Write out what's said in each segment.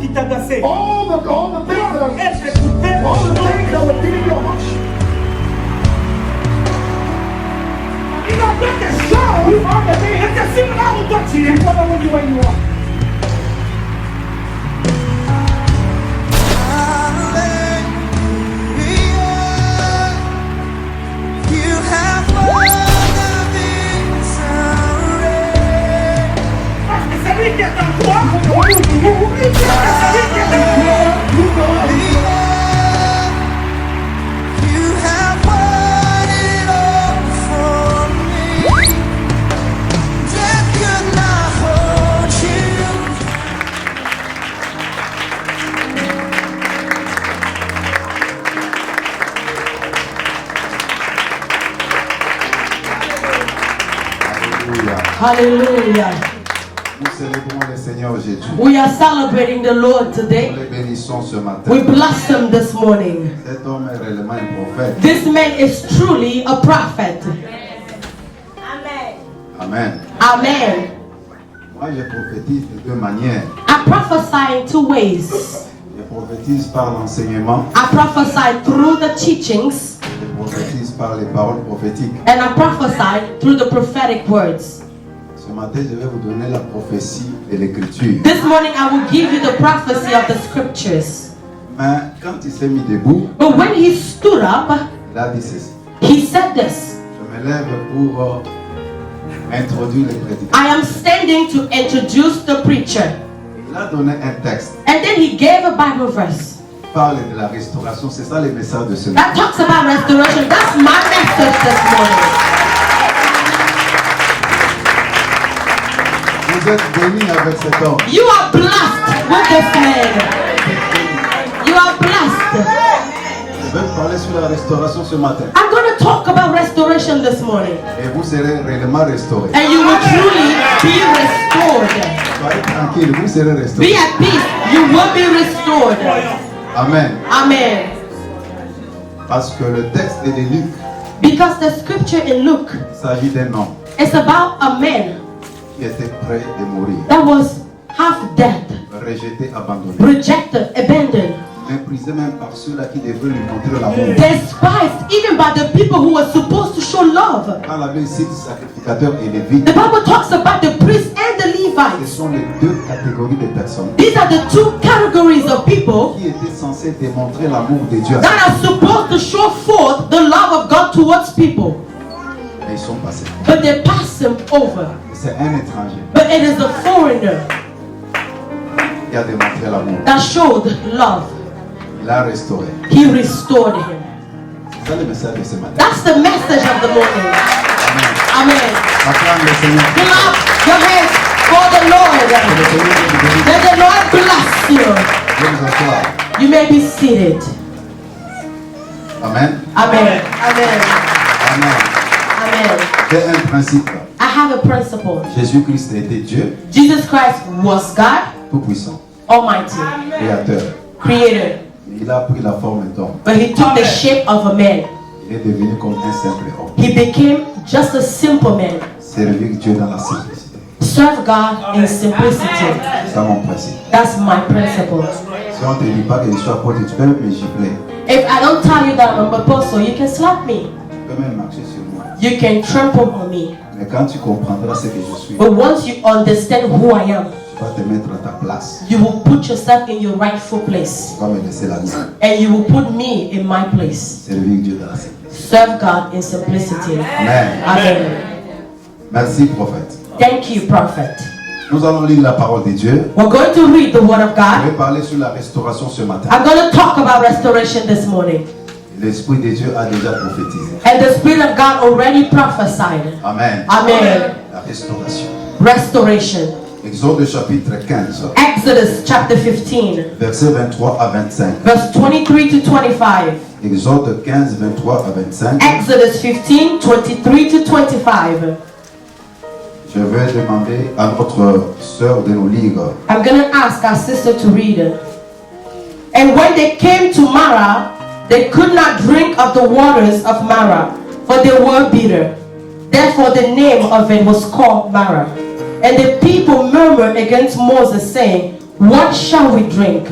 qui t'agaçait. all the things that are, Elle t'écoutait. all the things that were getting your heart. Il a fait des choses. Et c'est sur là où toi tu es. Where you are. Parce que c'est lui qui est en toi. Oublie que c'est lui qui est en toi. Hallelujah. Nous célébrons le Seigneur Jésus. We are celebrating the Lord Nous today. les bénissons ce matin. We bless him this morning. Cet homme est réellement un prophète. This man is truly a prophet. Amen. Amen. Moi, je prophétise de deux manières. I prophesy in two ways. Je prophétise par l'enseignement. I prophesy through the teachings, Je prophétise par les paroles prophétiques. and I prophesy through the prophetic words. Ce matin, je vais vous donner la prophétie de l'écriture. This morning I will give you the prophecy of the scriptures. Mais quand il s'est mis debout, But when he stood up, il a dit ceci. he said this: Je me lève pour introduire les prédicateurs. I am standing to introduce the preacher. Il a donné un texte. And then he gave a Bible verse Il parle de la restauration. C'est ça le message de ce matin. that talks about restoration. That's my message this morning. Vous êtes bénis avec cet homme. You are blessed with this man. You are blessed. Je vais parler sur la restauration ce matin. I'm going to talk about restoration this morning. Et vous serez réellement restaurés. And you will truly be restored. Soyez tranquille, vous serez Be restaurés. at peace. You will be restored. Amen. Amen. Parce que le texte est de Luc. Because the scripture in Luke Il s'agit d'un homme is about a man qui était prêt de mourir. that was half dead, Rejeté, abandonné. rejected, abandoned, Méprisé même par ceux-là qui devaient lui montrer l'amour. despised even by the people who were supposed to show love. Quand la Bible cite sacrificateur et lévite, The Bible talks about the priests and the ce Levites. sont les deux catégories de personnes These are the two categories of people qui étaient censées démontrer l'amour de Dieu. that are supposed to show forth the love of God towards people. Mais ils sont passés. But they pass him over. C'est un étranger But it is a foreigner qui a démontré l'amour. that showed love. Il a restauré. He restored him. C'est ça le message de ce matin. That's the message of the morning. Amen. Amen. Acclame le Seigneur. Clap your hands for the Que Lord. le Seigneur vous bénisse. Let the Lord bless you. Je vous asseoir. You may be seated. Amen. Amen. Amen. Amen. Amen. C'est un principe. I have a principle. Jésus-Christ était Dieu, Jesus Christ was God, tout-puissant, Almighty, créateur. Creator. Il a pris la forme d'homme. But he took the shape of a man. Il est devenu comme un simple homme. He became just a simple man. Servir Dieu dans la simplicité. Serve God in simplicity. C'est ça mon principe. That's my principle. Si on ne te dit pas que je suis apôtre, tu peux me gifler. If I don't tell you that I'm an apostle, you can slap me. Tu peux même marcher sur moi. You can trample on me. Mais quand tu comprendras ce que je suis, But once you understand who I am, tu vas te mettre à ta place. you will put yourself in your rightful place. Tu vas me laisser la vie. And you will put me in my place. Servir Dieu dans la simplicité. Serve God in simplicity. Amen. Amen. Merci, prophète. Thank you, prophet. Nous allons lire la parole de Dieu. We're going to read the word of Je God. vais parler sur la restauration ce matin. I'm going to talk about restoration this morning. L'Esprit de Dieu a déjà prophétisé. And the Spirit of God already prophesied. Amen. Amen. La restauration. Restoration. Exode chapitre 15, Exodus chapter 15, versets 23 à 25. verse 23 to 25. Exode 15, 23 à 25. Exodus 15, 23 to 25. Je vais demander à notre sœur de nous lire. I'm going to ask our sister to read it. And when they came to Marah, they could not drink of the waters of Marah, for they were bitter. Therefore the name of it was called Marah. And the people murmured against Moses, saying, what shall we drink?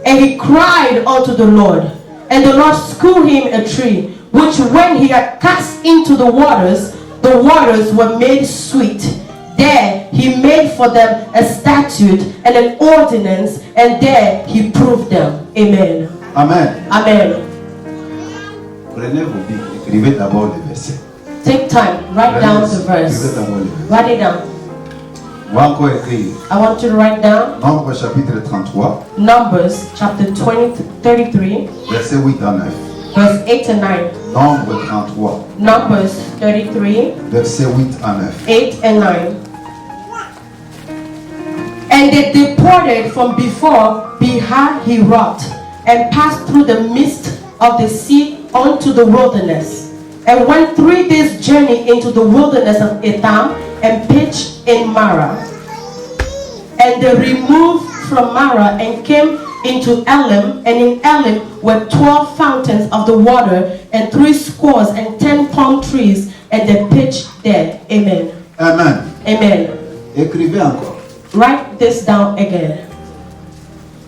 And he cried unto the Lord. And the Lord skewed him a tree, which when he had cast into the waters were made sweet. There he made for them a statute and an ordinance, and there he proved them. Amen. Amen. Amen. Prenez vos Bibles, écrivez d'abord les versets. Take time, write down the Écrivez verse. d'abord les versets. Write it down. On va encore écrire. I want you to write down Nombre chapitre 33, Numbers chapter 33, versets 8 à 9. verse 8 and 9. Nombre 33, Numbers 33, versets 8 à 9. 8 and 9. And they departed from before Beer-Hirot, and passed through the midst of the sea unto the wilderness, and went 3 days' journey into the wilderness of Etham, and pitched in Marah. And they removed from Marah and came into Elim, and in Elim were 12 fountains of the water, and 70 palm trees, and they pitched there. Amen. Amen. Amen. Écrivez encore. Write this down again.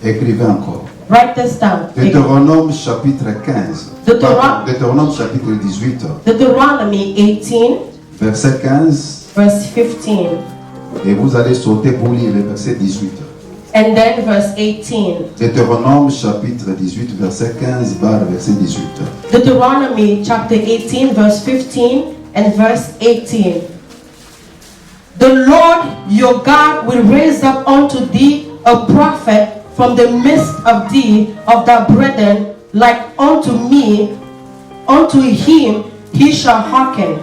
Écrivez encore. Write this down. again. Deutéronome chapitre 15. Deutéronome- Deutéronome chapitre 18. Deuteronomy 18, Verset 15. verse 15, Et vous allez sauter pour lire le verset 18. and then verse 18. Deutéronome chapitre 18, verset 15 barre verset 18. Deuteronomy chapter 18, verse 15 and verse 18. The Lord your God will raise up unto thee a prophet from the midst of thee, of thy brethren, like unto me. Unto him he shall hearken.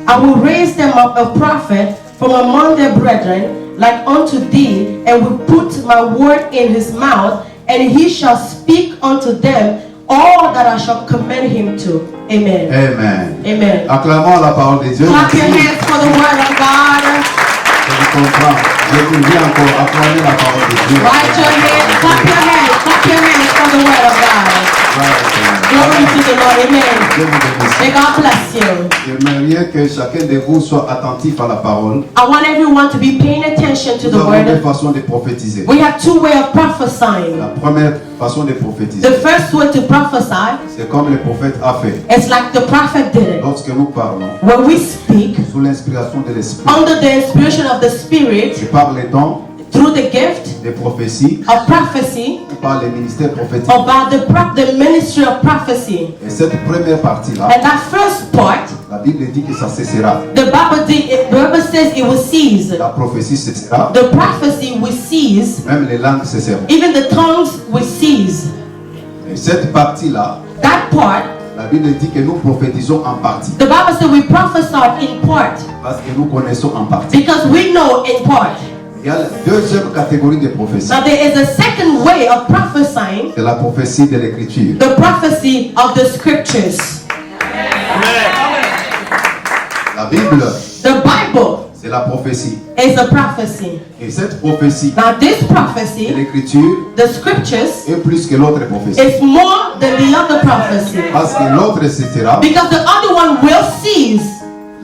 I will raise them up a prophet from among their brethren, like unto thee, and will put my word in his mouth, and he shall speak unto them all that I shall command him to. Amen. Amen. Amen. Acclamons la parole de Dieu. Clap your Merci. hands for the word of God. Je vous comprends. Écrivez encore. Acclamez la parole de Dieu. Write your hands, clap your hands for the word of God. Glory to the Lord. Amen. Dieu vous bénisse. May God bless you. J'aimerais que chacun de vous soit attentif à la parole. I want everyone to be paying attention to Nous the avons deux word. façons de prophétiser. We have 2 ways of prophesying. La première façon de prophétiser, The first way to prophesy c'est comme le prophète a fait. is like the prophet did it. Lorsque nous parlons When we speak sous l'inspiration de l'Esprit, under the inspiration of the Spirit, c'est par les dons through the gift de prophétie, of prophecy, par les ministères prophétiques. about the ministry of prophecy. Et cette première partie-là, And that first part, la Bible dit que ça cessera. the Bible says it will cease. La prophétie cessera, The prophecy will cease. même les langues cesseront. Even the tongues will cease. Et cette partie-là, That part, la Bible dit que nous prophétisons en partie. the Bible says we prophesy in part Parce que nous connaissons en partie. because we know in part. Il y a la deuxième catégorie de prophétie. Now there is a second way of prophesying, C'est la prophétie de l'écriture. the prophecy of the scriptures. La Bible, The Bible c'est la prophétie. is a prophecy. Et cette prophétie Now this de prophecy, l'écriture the scriptures, est plus que l'autre prophétie. is more than the other prophecy. Parce que l'autre cessera. Because the other one will cease.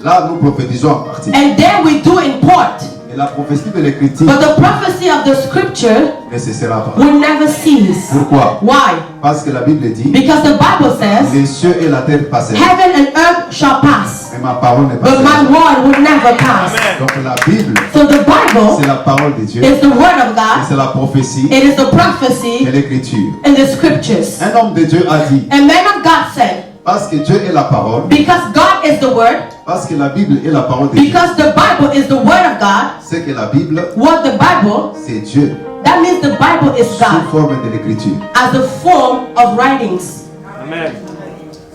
Là, nous prophétisons en partie. And there we do in part. Et la prophétie de l'écriture But the prophecy of the scripture ne cessera pas. will never cease. Pourquoi? Why? Parce que la Bible dit, Because the Bible says, les cieux et la terre passeront, heaven and earth shall pass, mais ma parole ne but passera my pas. word will never pass. Donc la Bible, So the Bible c'est la parole de Dieu. is the word of Et God. c'est la prophétie It is the de prophecy l'écriture. in the scriptures. Un homme de Dieu a dit, And man of God said, parce que Dieu est la parole, because God is the word, parce que la Bible est la parole de Dieu, because the Bible is the word of God, c'est que la Bible, what the Bible, c'est Dieu, that means the Bible is sous God forme de l'écriture. as a form of writings.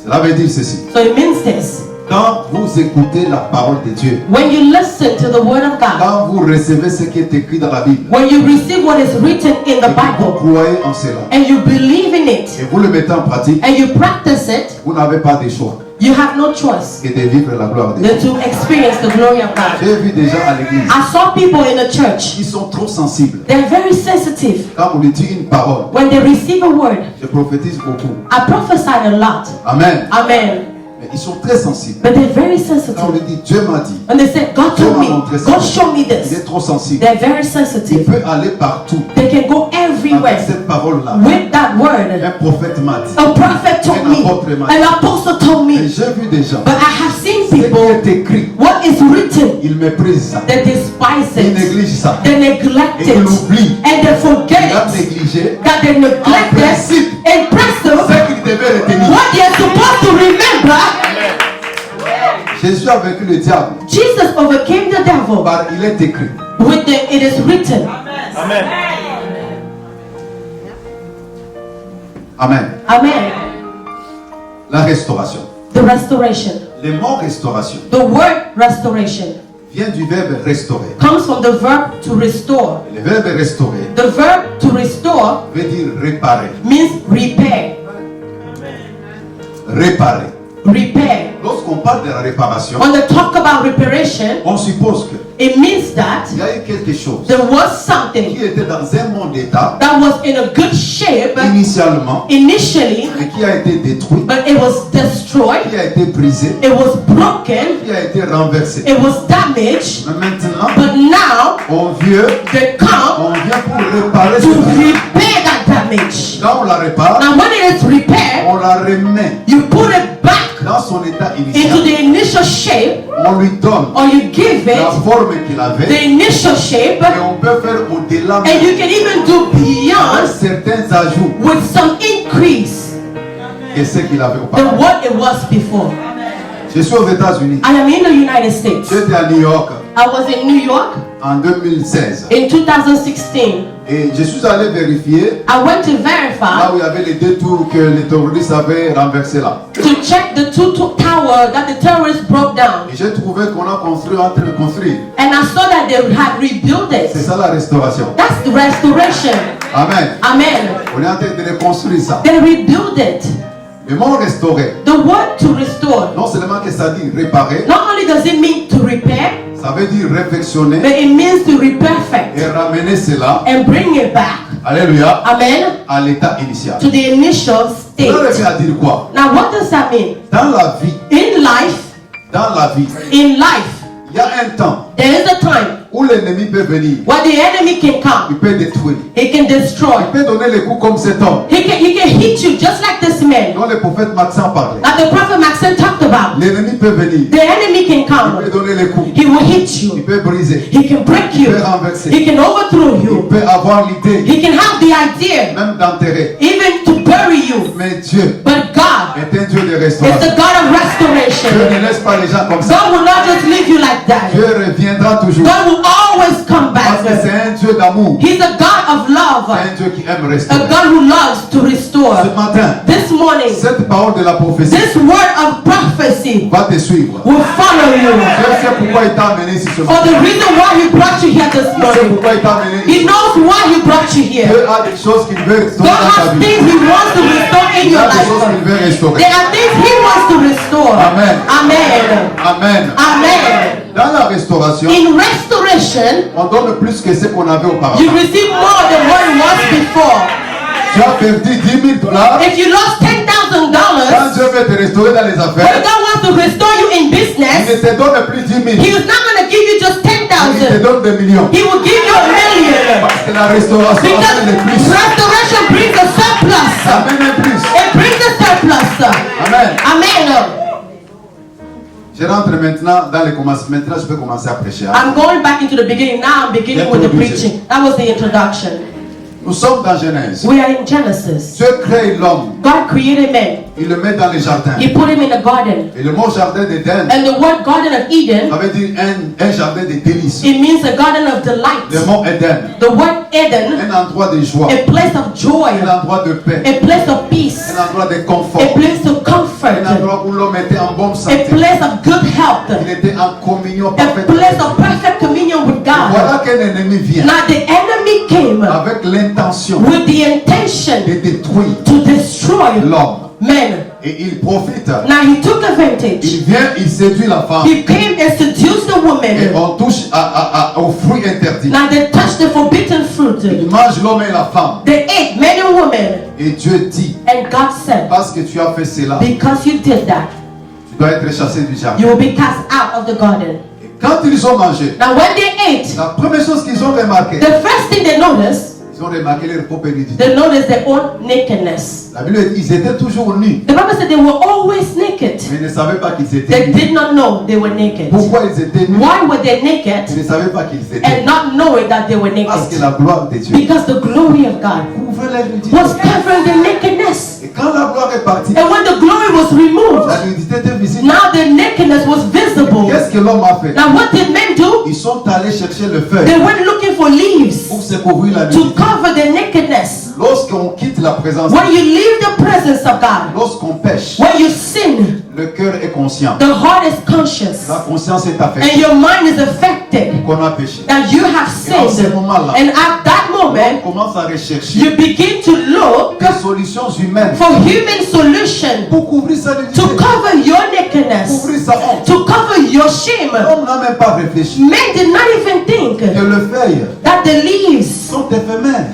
Cela veut dire ceci. So it means this. Quand vous écoutez la parole de Dieu, When you listen to the word of God, quand vous recevez ce qui est écrit dans la Bible, when you receive what is written in et the que vous Bible, croyez en cela, and you believe in it, et vous le mettez en pratique, and you practice it, vous n'avez pas de choix you have no choice que de vivre la gloire de Dieu. than to experience the glory of God. J'ai vu déjà à l'église, I saw people in the church, ils sont trop sensibles. they're very sensitive. Quand on lui dit une parole, When they receive a word, je prophétise beaucoup. I prophesied a lot. Amen. Amen. Mais ils sont très sensibles. but they're very Quand on sensitive. lui dit Dieu m'a dit, And they say, God Dieu told m'a me, montré ça. God showed me Il est this. trop sensible. They're very Il sensitive. peut aller partout. They can go Avec everywhere cette parole-là. with that word. Un prophète m'a dit. A prophet told Un me, apôtre m'a an dit. apostle told Et me, j'ai vu des gens. but I have seen Ce qui people, est écrit, what is written, ils méprisent ça. they despise Ils it, négligent ça. they neglect Et it, ils l'oublient. and they Il a forget négligé that they neglect it. principe. In principle, ce qu'il devait retenir. what they are supposed to remember, Jésus a vaincu le diable. Jesus overcame the devil Par il est écrit. with the it is written. Amen. Amen. La restauration. The restoration. Le mot restauration The word restoration vient du verbe restaurer. comes from the verb to restore. Le verbe restaurer The verb to restore veut dire réparer. means repair. Réparer. Repair. Lorsqu'on parle de la réparation, When they talk about reparation, on suppose que it means that il y a eu quelque chose there was something qui était dans un bon état that was in a good shape initialement initially, et qui a été détruit, but it was destroyed, qui a été brisé, it was broken, qui a été renversé. it was damaged, Mais maintenant, but now on vient come pour réparer to ce mal. repair that damage. Quand on la répare, Now when it is repaired, on la remet you put it back dans son état into initial. the initial shape, On lui donne or you give la it forme qu'il avait the initial shape, et on peut faire au-delà and you can even do avec beyond certains ajouts with some increase que ce qu'il avait than auparavant. what it was before. Je suis aux États-Unis. I am in the United States. J'étais à New York I was in New York en 2016 in 2016. et je suis allé vérifier I went to là verify où il y avait les deux tours que les terroristes avaient renversés là. to check the two towers that the terrorists broke down. Et j'ai trouvé qu'on a construit en train de construire. And I saw that they had rebuilt C'est it. ça la restauration. That's the restoration. Amen. Amen. On est en train de reconstruire ça. They rebuilt it. Le mot restaurer, The word to restore. non seulement que ça dit réparer, Not only does it mean to repair, ça veut dire réfectionner but it means to reperfect et ramener cela, and bring it back. alléluia, Amen. à l'état initial. To the initial Ça revient state. à dire quoi? Now what does that mean? Dans la vie, In life, il y a un temps there is a time où l'ennemi peut venir, where the enemy can come. il peut détruire, He can destroy. il peut donner les coups comme cet homme He can hit you just like this man. dont le prophète Maxent parlait. Like the prophet Maxim talked about. L'ennemi peut venir, The enemy can il peut come. donner les coups, He will hit il you. peut briser, He can break il you. peut renverser, He can overthrow il you. peut avoir l'idée He can have the idea même d'enterrer. even to bury you. Mais Dieu But God est un Dieu de is restauration. the God of Dieu restoration. ne laisse pas les gens comme ça. God will not just leave you like that. Dieu reviendra toujours. God will always come Parce que back. c'est un Dieu d'amour. He's a God of C'est love. un Dieu qui aime A restaurer. God who loves to restore. Ce matin, This morning, cette parole de la prophétie this word of prophecy va te suivre. will follow you. Dieu sait pourquoi il t'a amené ici ce For matin. the reason why He brought you here this Il sait morning. pourquoi il t'a amené He ici. knows why He brought you here. Dieu a des choses qu'il veut restaurer God dans ta has vie. things He wants to restore in Il your a des choses life. qu'il veut restaurer. There are things He wants to restore. Amen. Amen. Amen. Amen. Dans la restauration, In restoration, on donne plus que ce qu'on avait auparavant. you receive more than what it was before. Tu as perdu $10,000. If you lost $10,000, Quand Dieu veut te restaurer dans les when affaires, God wants to restore you in il ne business, te donne plus 10 000. He is not going to give you just Il te 10,000. donne des millions. He will give you a million. Parce que la restauration Because amène le plus. restoration brings a surplus. Ça amène un plus. It brings a surplus. Amen. Amen. Je rentre maintenant dans les commencements. Maintenant, je peux commencer à prêcher. I'm going back into the beginning. Now I'm beginning with the preaching. That was the introduction. Nous sommes dans Genèse. We are in Genesis. Dieu crée l'homme. God created man. Il le met dans les jardins. He put him in a garden. Et le mot jardin d'Éden, And the word Garden of Eden, ça veut dire un jardin de délices. it means a garden of Le delight. mot Éden, The word Eden, un endroit de joie, a place of joy, un endroit de paix, a place of peace, un endroit de confort, a place of comfort, un endroit où l'homme était en bonne a santé. place of good health, Il était en communion a parfaite. place of perfect communion with God. Voilà qu'un ennemi vient Now the enemy came avec l'intention with the intention de détruire to destroy l'homme. men. Et il profite. Now he took advantage. Il vient, il séduit la femme. He came and seduced the Et woman. on touche au fruit interdit. Now they touched the forbidden fruit. Il mange l'homme et la femme. They ate men and women. Et Dieu dit, And God said, parce que tu as fait cela, because you did that, tu Tu dois être chassé du jardin. You will be cast out of the garden. Et quand ils ont mangé, Now when they ate, la première chose qu'ils ont remarqué, the first thing they noticed, ils ont remarqué leur propre nudité. they noticed their own nakedness. La Bible dit ils étaient toujours nus, The Bible said they were always naked. mais ils ne savaient pas qu'ils étaient They nus. did not know they were naked. Pourquoi ils étaient nus? Why were they Ils naked ne savaient pas qu'ils étaient and nus. not knowing that they were Parce que naked? la gloire de Dieu Because the glory of God couvrait leur nudité. was covering their nakedness. Et quand la gloire est partie, And when the glory was removed, la nudité était visible. now the nakedness was visible. Qu'est-ce que l'homme a fait? Now what did men do? Ils sont allés chercher le feuille They went looking for leaves pour se couvrir la to nudité. cover their nakedness. Lorsqu'on quitte la présence, When you leave the presence of God, lorsqu'on pêche, when you sin, le cœur est conscient. the heart is conscious La conscience est and affectée your mind is affected qu'on a péché. that you have Et en ce sinned. moment-là, And at that on moment, commence à rechercher you begin to look des solutions humaines for human solution pour couvrir sa nudité, to cover your nakedness, couvrir sa honte. to cover your shame. L'homme n'a même pas réfléchi Men did not even think que le feuille that the leaves sont éphémères.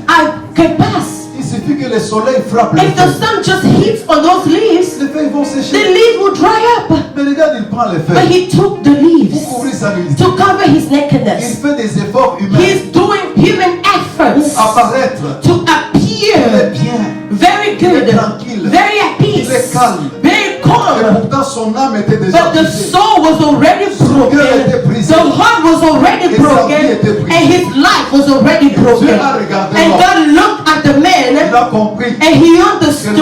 could pass. Il suffit que le soleil frappe les If the feuilles. sun just hits on those leaves, Les feuilles vont the sécher. leaves will dry up. Mais regarde, il prend les But feuilles he took the pour leaves couvrir sa nudité. to cover his Il nakedness. fait des efforts humains He's doing human efforts pour apparaître. to Il est appear bien. very Il est good, tranquille. very at peace, Il est calme. very Et calm. pourtant son âme était déjà But the brisée. soul was already broken. The heart was already broken, and his life was already broken. And God looked at the Il man, a compris. and he understood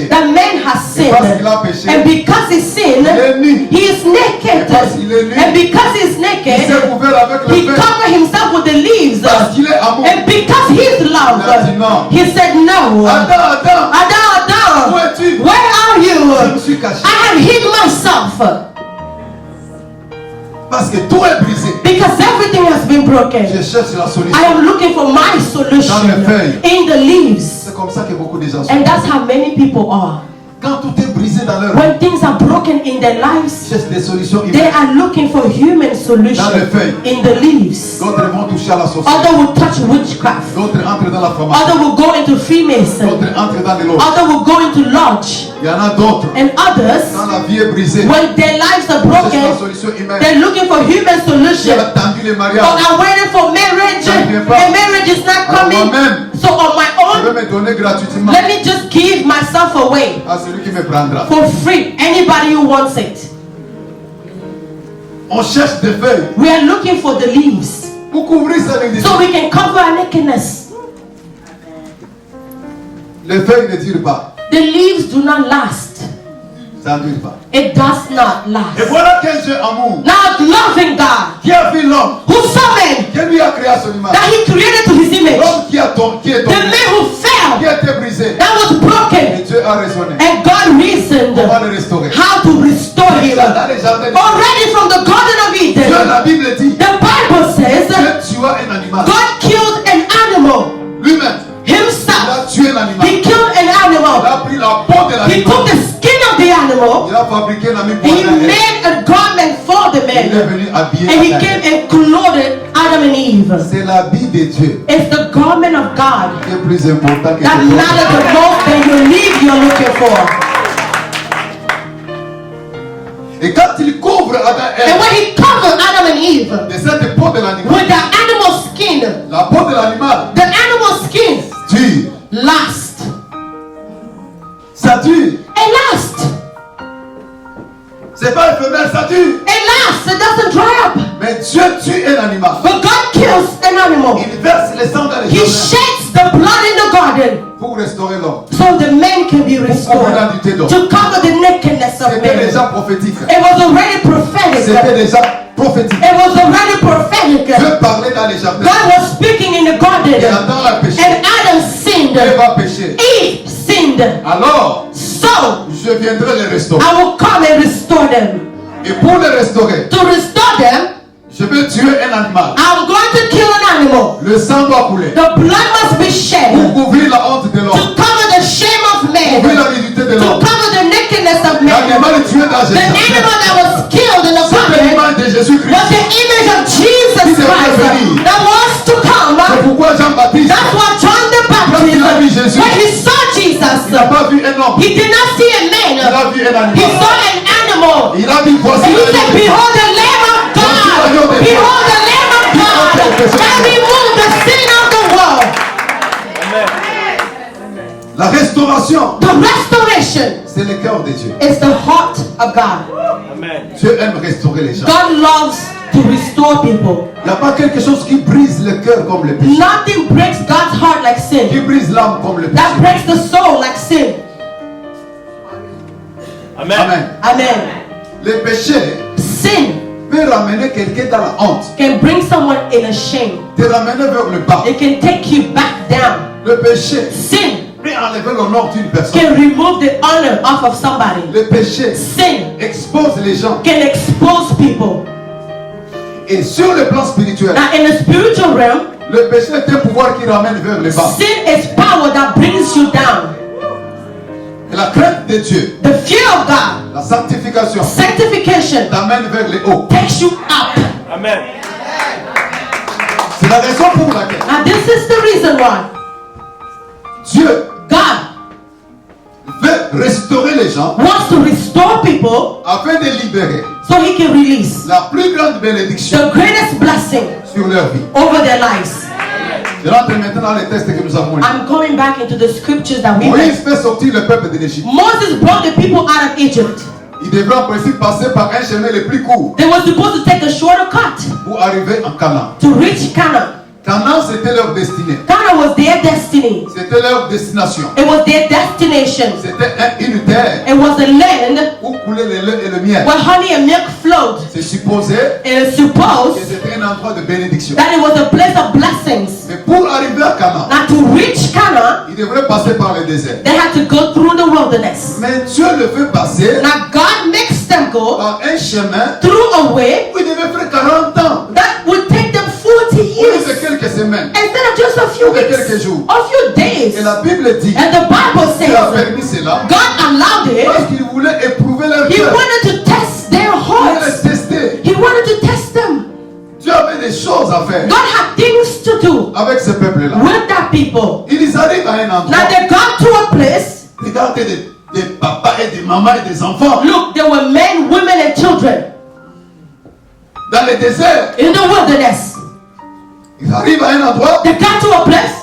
that man has sinned. And because he sinned, he is naked. And because he's Il naked, s'est couvert avec le he feuille. covered himself with the leaves. Parce qu'il est amour. And because he's love, he said, No. Adam, Adam, Adam, où Adam, es-tu? where are Je me you? suis caché. I have hid myself Parce que tout est brisé. because everything has been broken. Je cherche la solution. I am looking for my solution Dans les feuilles. in the leaves. C'est comme ça que beaucoup de gens sont. And that's how many people are. Quand tout est brisé dans leur vie, When things are broken in their ils lives, cherchent des solutions they humaines. are looking for human solution Dans les feuilles. in the leaves. D'autres vont toucher à la sorcellerie. Other will touch witchcraft. D'autres entrent dans la formation. Other will go into Freemason. D'autres entrent dans les loges. Other will go into lodge. Il y en a d'autres. And others, Quand la vie est brisée, when their lives are ils cherchent la broken, solution humaine. they're looking for human J'ai solution. attendu les But mariages. I'm waiting for marriage, Ça ne vient pas. and marriage is not Alors coming. moi-même, So on my je own, vais me donner gratuitement let me just give myself away à celui qui me prendra. for free. Anybody who wants it. On cherche des feuilles We are looking for the leaves pour couvrir sa nudité. so we can cover our nakedness. Les feuilles ne durent pas. The leaves do not last. Ça ne dure pas. It does not Et last. voilà quel Dieu amour Now, loving God, qui a fait l'homme, who saw man, qui lui a créé à son image. that He created to His image, L'homme qui est the tombé, man who qui fell, a été brisé. that was Et broken, Dieu a raisonné. and God reasoned On va le restaurer. how to restore him. Déjà dans les jardins, Already from the Garden of Dieu, Eden, la Bible dit, the Bible says Dieu tua un animal. God killed an animal Lui-même, il himself. a tué l'animal. He killed an Il animal. a pris la peau de He took l'animal. the skin of the animal. Il a fabriqué un ami And pour he Adam. made a garment for the Il est man. venu habiller And he Adam. came and clothed Adam and Eve. C'est l'habit de Dieu It's the garment of God qui est plus important que that tes matters the most than your leave you're looking for. Et quand il couvre Adam et And Ève when he covered Adam and Eve de cette peau de l'animal, with the animal skin, la peau de l'animal the animal skin dure. lasts. Ça dure. It lasts. C'est pas éphémère, ça dure. It lasts. It doesn't dry up. Mais Dieu tue un animal. But God kills an animal. Il verse le sang dans les He jardins sheds the blood in the garden pour restaurer l'homme. so the man can be Pour couvrir restored. la nudité d'homme. To cover the nakedness of C'était man. déjà prophétique. It was already prophetic. C'était déjà prophétique. It was already prophetic. Dieu parlait dans les jardins. God was speaking in the Et garden. Adam a péché. And Adam sinned. Ève a péché. Eve sinned. Alors, So je viendrai les restaurer. I will come and restore them. Et pour les restaurer, To restore them, je vais tuer un animal. I'm going to kill an animal. Le sang doit couler. The blood must be shed Pour couvrir la honte de to l'homme. cover the shame of Couvrir man. la nudité de To l'homme. cover the nakedness of man. L'animal est tué dans The Jésus. animal that was killed in the C'est garden l'image de Jésus-Christ. was the image of Jesus Qui devait Christ venir. that was to C'est come. pourquoi Jean-Baptiste, That's what John the quand il a vu Baptist, Jésus, when he saw il n'a Jesus, pas vu un homme. he did not see a Il man. a vu un He animal. saw an animal. cœur de Dieu. It's the heart of God. Dieu aime restaurer les gens. God loves to restore people. Il n'y a pas quelque chose qui brise le cœur comme le péché. Nothing breaks God's heart like sin. Qui brise l'âme comme le péché. That breaks the soul like sin. Amen. Amen. Le péché Sin peut ramener quelqu'un dans la honte. can bring someone in a shame. Te ramener vers le bas. It can take you back down. Le péché Sin peut enlever l'honneur d'une personne. can remove the honor off of somebody. Le péché Sin expose les gens. can expose people. Et sur le plan spirituel, Now in the spiritual realm, le péché est un pouvoir qui ramène vers le bas. sin is power that brings you down. Et la crainte de Dieu, The fear of God, la sanctification, sanctification, t'amène vers le haut. takes you up. Amen. C'est la raison pour laquelle Now this is the reason why Dieu God veut restaurer les gens wants to restore people afin de libérer so he can release la plus grande bénédiction the greatest blessing sur leur vie. over their lives. Je rentre maintenant dans les textes que nous avons lus. I'm going back into the scriptures that we Moïse read. fait sortir le peuple de l'Égypte. Moses brought the people out of Egypt. Il devrait en principe passer par un chemin le plus court They were supposed to take a shorter cut pour arriver en Canaan. to reach Canaan. Canaan, c'était leur destinée. Canaan was their destiny. C'était leur destination. It was their destination. C'était une terre It was a land où coulait le lait et le miel. where honey and milk flowed. C'est supposé It is que supposed c'était un endroit de bénédiction. that it was a place of blessings. Mais pour arriver à Canaan, Now to reach Canaan, il devrait passer par le désert. they had to go through the wilderness. Mais Dieu le fait passer Now God makes them go par un chemin through a way où il devait faire 40 ans. that would take them 40 Ou de years quelques semaines. instead of just a few De quelques weeks, jours. a few days. Et la Bible dit, And the Bible Dieu a says permis cela God allowed it. parce qu'il voulait éprouver leur He cœur. wanted to test their Il voulait hearts. les tester. He wanted to test them. Dieu avait des choses à faire God had things to do avec ce peuple-là. with that people. Ils arrivent à un endroit. Now they got to a place. Regardez des papas et des mamans et des enfants Look, there were men, women, and children dans le désert. in the wilderness. Ils arrivent à un endroit, They got to a place,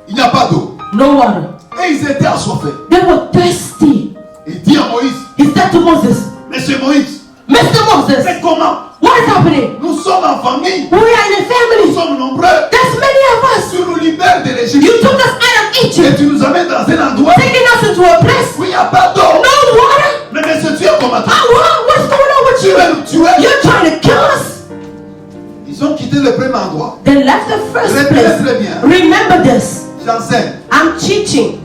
il n'y a pas d'eau. no water. Et ils étaient assoiffés. They were thirsty. Il dit à Moïse, He said to Moses, Monsieur Moïse, Mr. Moses, mais comment? what is happening? Nous sommes en famille. We are in a Nous family. sommes nombreux. There's many of us. Tu nous libères de l'Égypte. You took us out of Et Egypt, tu nous amènes dans un endroit taking us into a place, où il n'y a pas d'eau. no water. Mais monsieur, tu es comment toi? What's going on with Tu you? veux nous tuer? You're trying to kill us. Ils ont quitté le premier endroit. They left the first Retenez place. très bien. Remember this. J'enseigne. I'm teaching.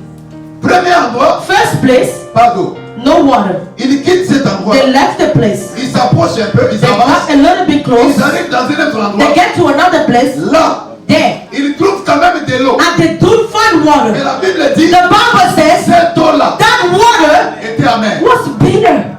Premier endroit, First place, pas d'eau. no water. Ils quittent cet endroit. They left the place. Ils s'approchent un peu, ils They got avancent. a little bit Ils close. arrivent dans un autre endroit. They get to another place. Là, There. ils trouvent quand même de l'eau. And they do find Mais water. la Bible dit, The Bible says cette eau-là that water était amère. was bitter.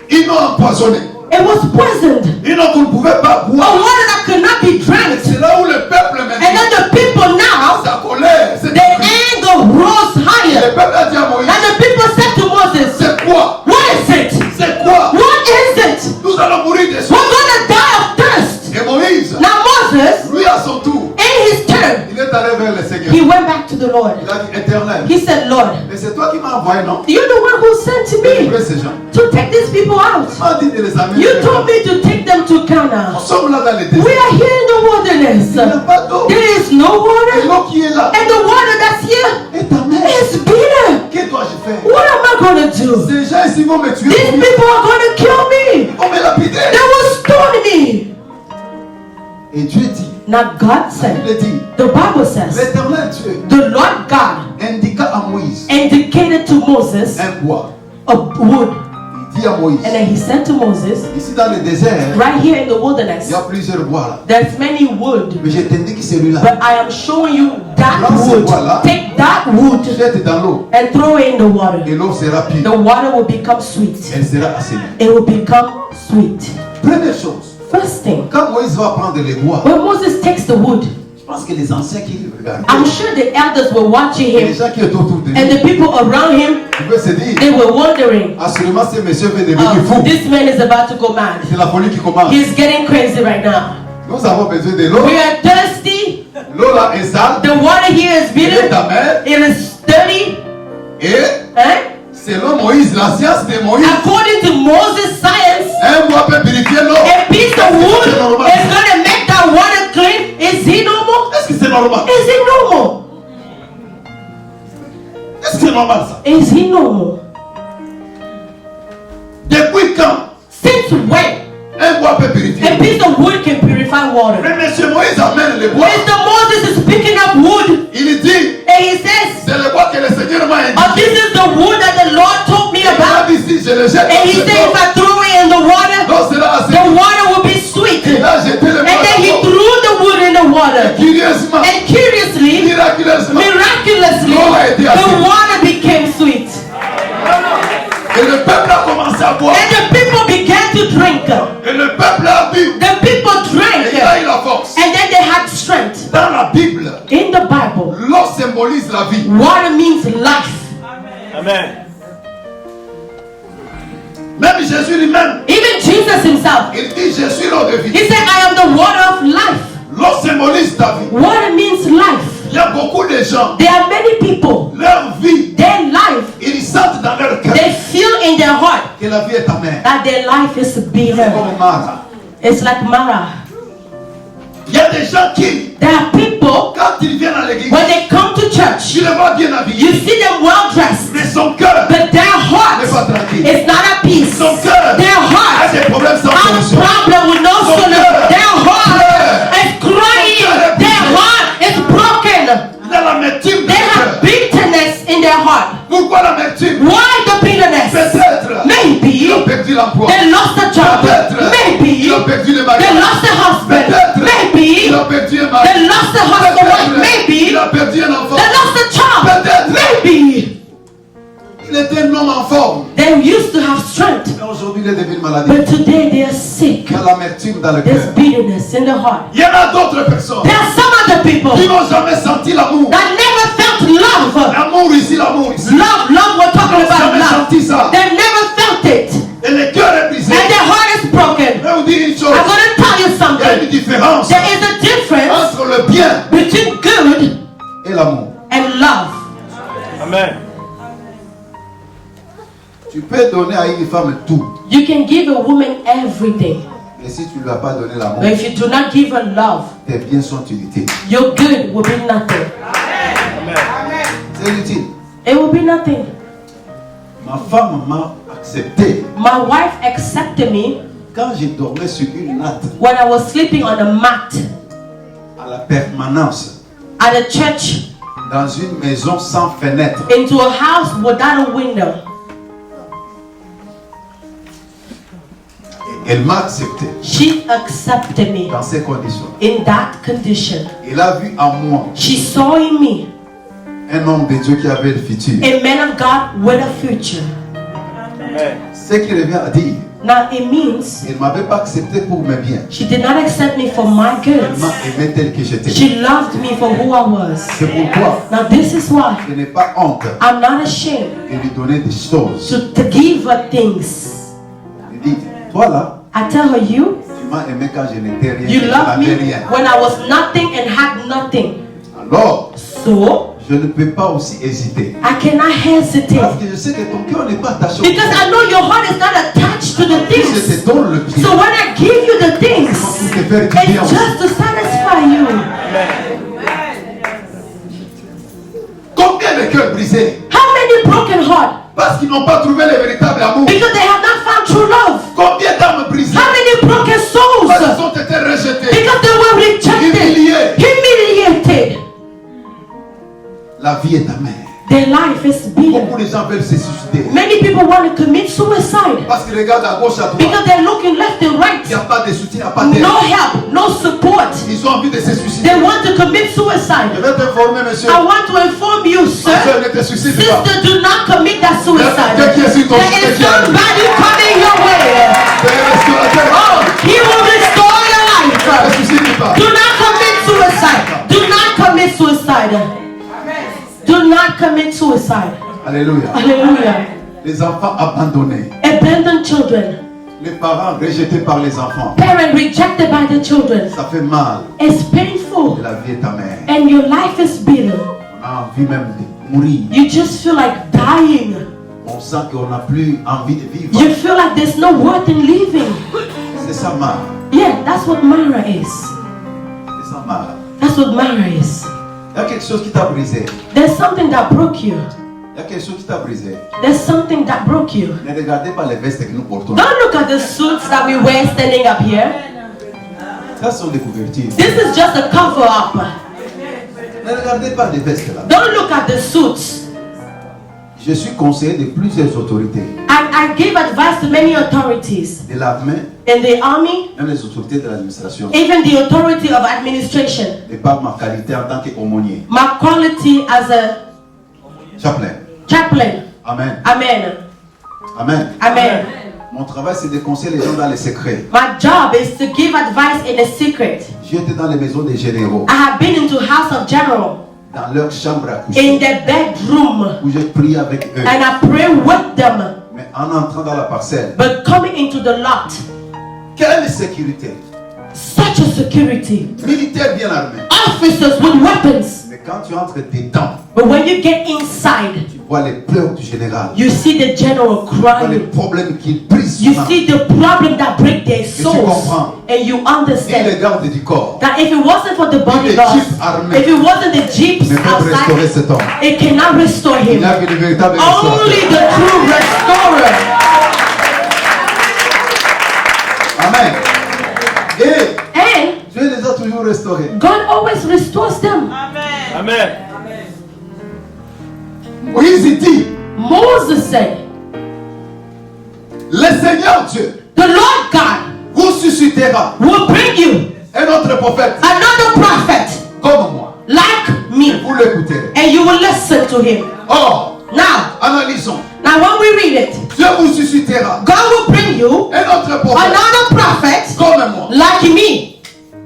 Ils l'ont empoisonné. It was poisoned. Ils ne pouvaient pas A boire. water that could not be drank. C'est là où le peuple And maintenant, then the people now, sa colère, s'est their prise. anger rose Et higher. le peuple a dit à Moïse, And the people said to Moses, c'est quoi? what is it? C'est quoi? What is it? Nous allons mourir de We're soif. gonna die of thirst. Et Moïse, Now Moses, lui à son tour, in his turn, il est allé vers le Seigneur. he went back to the Lord. Il a dit, Éternel, He said, Lord, mais c'est toi qui m'as envoyé, non? you're the one who sent to De me livrer ces gens. to take these people out. Tu m'as dit de les amener. You vers told moi. me to take them to Nous Canaan. sommes là dans les We déserts. are here in the Il n'y a wilderness. pas d'eau. There is no Et water. l'eau qui est là And the water that's here est amère. is bitter. Que dois-je faire? What am I going to do? Ces gens ici vont me tuer. These people are going to kill me. Ils vont me lapider. They will stone me. Et Dieu dit, Now God said, il dit, the Bible says, l'Éternel Dieu the Lord God indiqua à Moïse indicated to Moses un bois. a wood. Il dit à Moïse, And then he said to Moses, ici dans le désert, right here in the il wilderness, y a plusieurs bois là. there's many wood. Mais je t'indique celui-là. But I am showing you that Prends ce wood. bois-là. Take that wood Jette dans l'eau. and throw it in the water. Et l'eau sera pure. The water will become sweet. Elle sera assainie. It will become sweet. Première chose, First thing, quand Moïse va prendre les bois, when Moses takes the wood, je pense que les anciens qui regardent, I'm sure the elders were watching les him, gens qui étaient autour de lui, and the people around him, pouvaient se dire, they were wondering, assurément ce monsieur va devenir fou. this man is about to go mad. C'est la folie qui commence. He's getting crazy right now. Nous avons besoin de l'eau. We are thirsty. L'eau là est sale, The water here is elle est bitter. amère It is dirty. et Eh? Selon Moïse, la science de Moïse, According to Moses' science, un bois peut purifier l'eau. a piece of wood C'est normal. is going to make that water clean. Is he normal? Est-ce que c'est normal? Is he normal? Est-ce que c'est normal ça? Is he normal? Depuis quand Since when un bois peut purifier a l'eau? piece of wood can purify water? Mais monsieur Moïse amène le bois. Mr. Moses is picking up wood Il dit, and he says, c'est le bois que le Seigneur m'a oh, indiqué. this is the wood that the Lord told me Il a about. dit, si je le jette And he dans said, cette if I throw it in the water, eau, l'eau sera assez. the water will be sweet. Il a jeté le And bois then he dans l'eau. threw the wood in the water. Curieusement, And curiously, miraculeusement, miraculously, l'eau a été the assez. water became sweet. Et le peuple a commencé à boire. And the people began to drink. Et le peuple a bu. The people Et drank. il a eu la force. And then they had strength. Dans la Bible, In the Bible, l'eau symbolise la vie. water means life. Amen. Même Jésus lui-même, Even Jesus himself, il dit, je suis l'eau de vie. he said, I am the water of life. L'eau symbolise ta vie. Water means life. Il y a beaucoup de gens, There are many people, leur vie, their life, ils sentent dans leur cœur they feel in their heart que la vie est amère. that their life is C'est bitter. comme Mara. It's like Mara. Il y a des gens qui, There are people, quand ils viennent à l'église, when they come to church, tu les vois bien you habillés, see them well dressed, mais son cœur but their heart n'est pas tranquille. is not at peace. Son cœur Their a heart des problèmes sans has solution. problem with no Son solution. cœur Their heart pleure. is crying. Son cœur est Their brisé. heart is broken. Il y a l'amertume They dans have le cœur. bitterness in their heart. Pourquoi l'amertume? Why the bitterness? Peut-être Maybe il a perdu l'emploi. they lost a job. Peut-être Maybe il a perdu le they mariage. lost a husband. Peut-être Maybe il a perdu un mari. they lost a husband. Peut-être Maybe il a perdu un enfant. they lost a child. Peut-être Maybe il était un homme en forme. they used to have strength, Mais aujourd'hui il est devenu maladie. but today they are sick. Il y a l'amertume dans le There's cœur. bitterness in the heart. Il y en a d'autres personnes There are some other people qui n'ont jamais senti l'amour. that never felt love. L'amour ici, l'amour ici. Love, we're talking Ils n'ont about jamais love. senti ça. They've never felt it. Et le cœur est brisé. And their heart is broken. Je vais vous dire une chose. I'm going to tell you Il y a something. une différence There is a difference entre le bien between good et l'amour. and love. Amen. Tu peux donner à une femme tout. You can give a woman everything, Mais si tu ne lui as pas donné l'amour, but if you do not give her love, tes biens sont inutiles. your good will be nothing. C'est inutile. It will be nothing. Ma femme m'a accepté My wife accepted me quand je dormais sur une natte when I was sleeping on a mat à la permanence at a church dans une maison sans fenêtre. into a house without a window. Elle m'a accepté She accepted me dans ces conditions. in that condition. Elle a vu en moi She saw in me un homme de Dieu qui avait le futur. a man of God with a future. Amen. Ce qui revient à dire, Now it means elle ne m'avait pas accepté pour mes biens. she did not accept me for my Elle goods. m'a aimé tel que j'étais. She loved me for who I was. C'est pourquoi Now this is why je n'ai pas honte I'm not ashamed de lui donner des choses. to give her things. Je dis, toi là, I tell her, you tu m'as aimé quand je n'étais rien. you je loved me n'avais rien. when I was nothing and had nothing. Alors, So je ne peux pas aussi hésiter. I cannot Parce hesitate que je sais que ton cœur n'est pas attaché au because I know your heart is not attached to the Je things. te donne le bien. So when I give you the things, Pour te faire du bien it's aussi. just to satisfy you. Combien de cœurs brisés? How many broken hearts? Parce qu'ils n'ont pas trouvé le véritable amour. Because they have not found true love. Combien d'âmes brisées? How many broken Parce qu'ils souls? ont été rejetés. Because they were rejected, Humiliés. humiliated. La vie est amère. Their life is bitter. Beaucoup de gens veulent se suicider. Many people want to commit suicide Parce qu'ils regardent à gauche, à droite. because they're looking left and right. Il n'y a pas de soutien, il n'y a pas d'aide. No help, no support. Ils ont envie de se suicider. They want to commit Je suicide. vais t'informer, monsieur. I want to inform you, Monsieur, sir. ne te suicide pas. Sister, do not commit that suicide. Quelqu'un qui est sur ton There chemin is qui arrive. somebody coming your way. C'est un restaurateur. Oh, he will restore your Ne te life. suicide pas. Do not commit suicide. Do not commit suicide. Do not commit suicide. Alléluia. Hallelujah. Les enfants abandonnés. Abandoned children. Les parents rejetés par les enfants. Parents rejected by the children. Ça fait mal. It's painful. La vie est amère. And your life is bitter. On a envie même de mourir. You just feel like dying. on sent qu'on n'a plus envie de vivre. You feel like there's no worth in living. C'est ça, Mara. Yeah, that's what Mara is. C'est ça, Mara. That's what Mara is. Il y a quelque chose qui t'a brisé. There's something that broke you. Il y a quelque chose qui t'a brisé. There's something that broke you. Ne regardez pas les vestes que nous portons. Don't look at the suits that we wear standing up here. Ça sont des couvertures. This is just a cover up. Ne regardez pas les vestes là. Don't look at the suits. Je suis conseiller de plusieurs autorités. I give advice to many authorities De l'armée, in the army, même les autorités de l'administration. even the authority of administration. Et par ma qualité en tant qu'aumônier. My quality as a Chaplain. chaplain. Amen. Amen. Amen. Amen. Mon travail c'est de conseiller les gens dans les secrets. My job is to give advice in a secret. J'ai été dans les maisons des généraux, I have been into house of general, dans leur chambre à in coucher, their bedroom, où j'ai prié avec eux. and I pray with them. Mais en entrant dans la parcelle, But coming into the lot, quelle sécurité! such a security, Militaires bien armés. officers with weapons. Mais quand tu entres dedans, But when you get inside, tu vois les pleurs du général. you see the general Tu vois les crying. problèmes qu'il brise. You see the problem that break their souls, comprends. and you Et les understand gardes du corps that if it wasn't for the bodyguards, jeeps armés if it wasn't the jeeps ne peuvent restaurer outside, cet homme. it cannot restore Il him. n'y a que le véritable Only restaurateur. the true restorer. Amen. Et And Dieu les a toujours restaurés. God always restores them. Amen. Moïse dit, Moses said, le Seigneur Dieu the Lord God vous suscitera will bring you un autre prophète another prophet comme moi. like Et me, vous l'écouterez. and you will listen to him. Or, Now, analysons. when we read it, Dieu vous suscitera God will bring you un autre prophète another prophet comme moi. like me.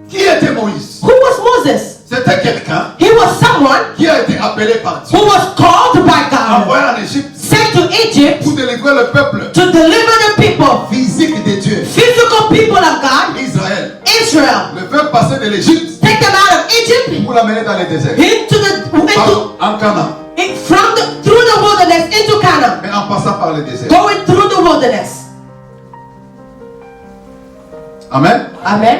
Qui était Moïse? Who was Moses? C'était quelqu'un He was someone qui a été appelé par Dieu, who was called by God, envoyé en Égypte sent to Egypt pour délivrer le peuple to deliver the people, physique de Dieu, physical people of God, Israël. Israel. Le faire passer de l'Égypte Take them out of Egypt pour l'amener dans le désert. En Canaan, through the wilderness into Canaan, mais en passant par le désert. going through the wilderness. Amen. Amen.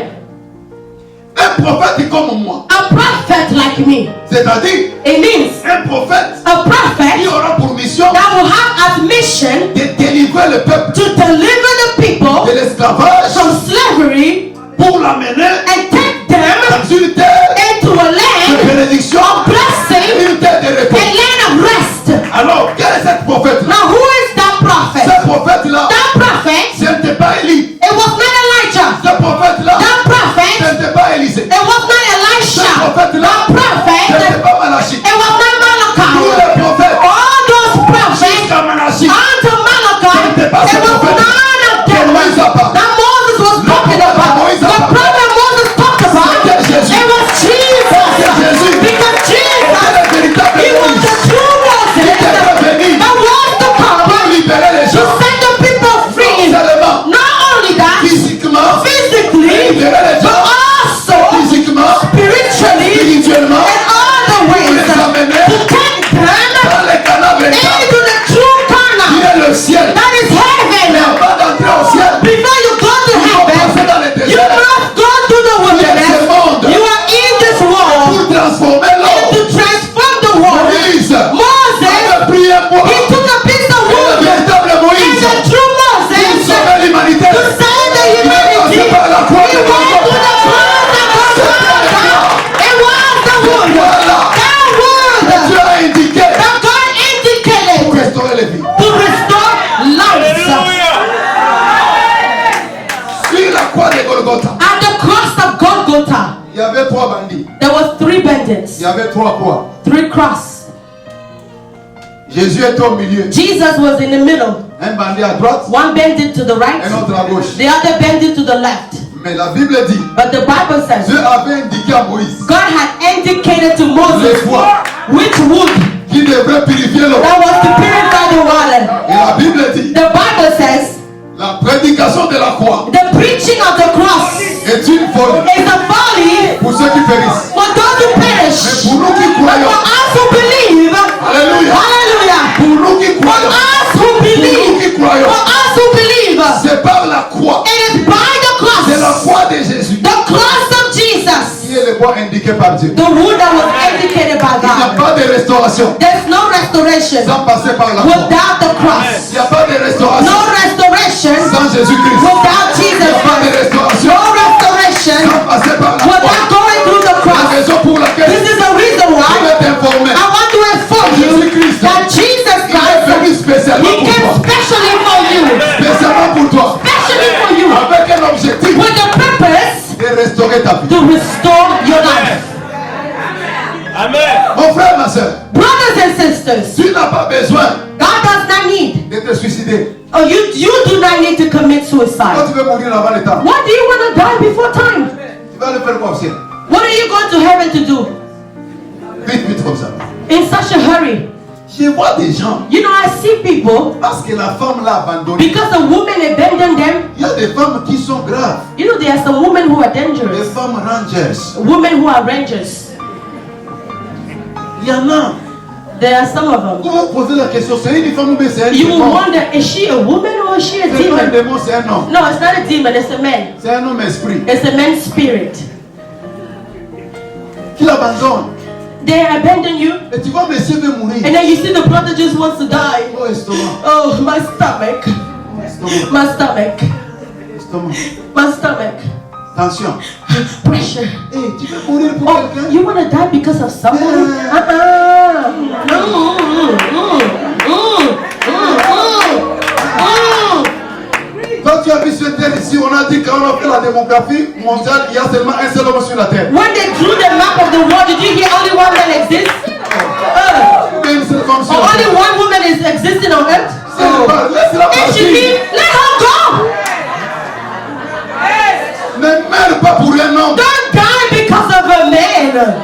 Un prophète comme moi, A prophet like me. c'est-à-dire It means un prophète a qui prophet aura pour mission that will have as mission de délivrer le peuple to deliver the people de l'esclavage from slavery pour l'amener and take them dans une terre into a de land bénédiction, of blessing, une terre de a repos. land of rest. Alors, quel est cette prophète-là? Now, who is that prophet? Ce prophète-là, That prophet, ce n'était pas Élie. it was not Elijah. Ce prophète-là, That ce prophet, n'était pas Élisée. it was not Ce Elisha. prophète-là, That prophet, ce n'était pas Malachie. it was not Tous Malachi. les prophètes, All those prophets jusqu'à Malachie, unto Malachi, C'était pas ce it was prophète none of que them Moïse a parlé. that Moses was Le talking prophète about. Moïse a The parlé. prophet Moses talked about, C'était Jésus. it was Jesus. Jésus. Because C'était Jesus, le véritable he was Moïse the true Moses qui était venu that was to come pour libérer les to gens. set the people free. Seulement, Not only that, physiquement, physically, libérer les but gens. also Physiquement, spiritually spirituellement, and other ways les amener to take them dans les canaux véritables into the true qui Canaan est le ciel. that is Mais heaven. avant d'entrer au ciel, Before you go to passer dans le heaven, you désert must go to the wilderness. ce monde. You are in this world pour transformer and l'homme. to transform the world. Moïse Moses, avait pris un bois. he took a piece of Et le wood véritable and Moïse, the true pour Moses sauver l'humanité, to save the humanity. passé par la croix He de went to Golgotha. the cross of Golgotha. It was the wood. Voilà. That wood Dieu a indiqué that God pour indicated restaurer les vies. to restore lives. Hallelujah. Sur la croix de Golgotha, At the cross of Golgotha, il y avait 3 bandits. there was 3 bandits, Il y avait 3 croix. 3 crosses. Jésus est au milieu. Jesus was in the middle. Un bandit à droite, One bandit to the right, un autre à gauche. the other bandit to the left. Mais la Bible dit, But the Bible says Dieu avait indiqué à Moïse God had indicated to Moses les voies which wood qui devrait purifier l'eau. that was to purify the water. Et la Bible dit, The Bible says la prédication de la croix the preaching of the cross est une folie is a folly pour ceux qui périssent. for those who perish. Mais pour nous qui But for croyons, us who believe, Alléluia. hallelujah, Pour nous qui for croyons, us who éduqué par Dieu. The wound that was educated by Il n'y a God. pas de restauration There's no restoration sans passer par la croix. without the cross. Il n'y a pas de restauration No restoration sans Jésus-Christ. without Il Jesus n'y a pas de Christ. restauration No restoration sans passer par la without croix. going through the La cross. raison pour laquelle This is the reason je why vais t'informer. I want to inform you that Jesus Il est venu Christ, spécialement He pour came toi. specially for you. Spécialement pour toi. Specially for you. Avec un objectif With the purpose de restaurer ta vie. to restore your life. Amen. Mon frère, ma soeur, Brothers and sisters, tu n'as pas besoin God does not need, de te suicider. or you do not need to commit Quand suicide. tu veux mourir avant le temps, Why do you want to die before time? tu vas le faire quoi aussi? What are you going to heaven to do? Vite, vite comme ça. In such a hurry. Je vois des gens, You know, I see people, parce que la femme l'a abandonné. because the women abandoned them. Il y a des femmes qui sont graves. You know, there are some women who are Des dangerous. femmes rangers. Women who are rangers. Il y en a. There are some of them. Vous vous posez la question, c'est une femme ou bien c'est un You will démon? wonder, is she a woman or is she a C'est pas un demon? démon, c'est un homme. No, it's not a demon, it's a man. C'est un homme esprit It's a man's spirit. qui l'abandonne. They abandon you, Et tu vois, monsieur veut mourir. and then you see the brother just wants to die. Oh, estomac. Oh, my stomach. Estomac. My stomach. Estomac. My stomach. Tension. Pressure. Hey, tu veux mourir pour Oh, quelqu'un? you want to die because of someone? Quand tu as vu sur terre ici, on a dit quand on a fait la démographie mondiale, il y a seulement un seul homme sur la terre. When they drew the map of the world, did you hear only one man exists? Il y a une seule femme sur Or la only terre. one woman is existing on earth? Laisse-la If she partir. leave, let her go. Ne meurs pas pour un homme. Don't die because of a man.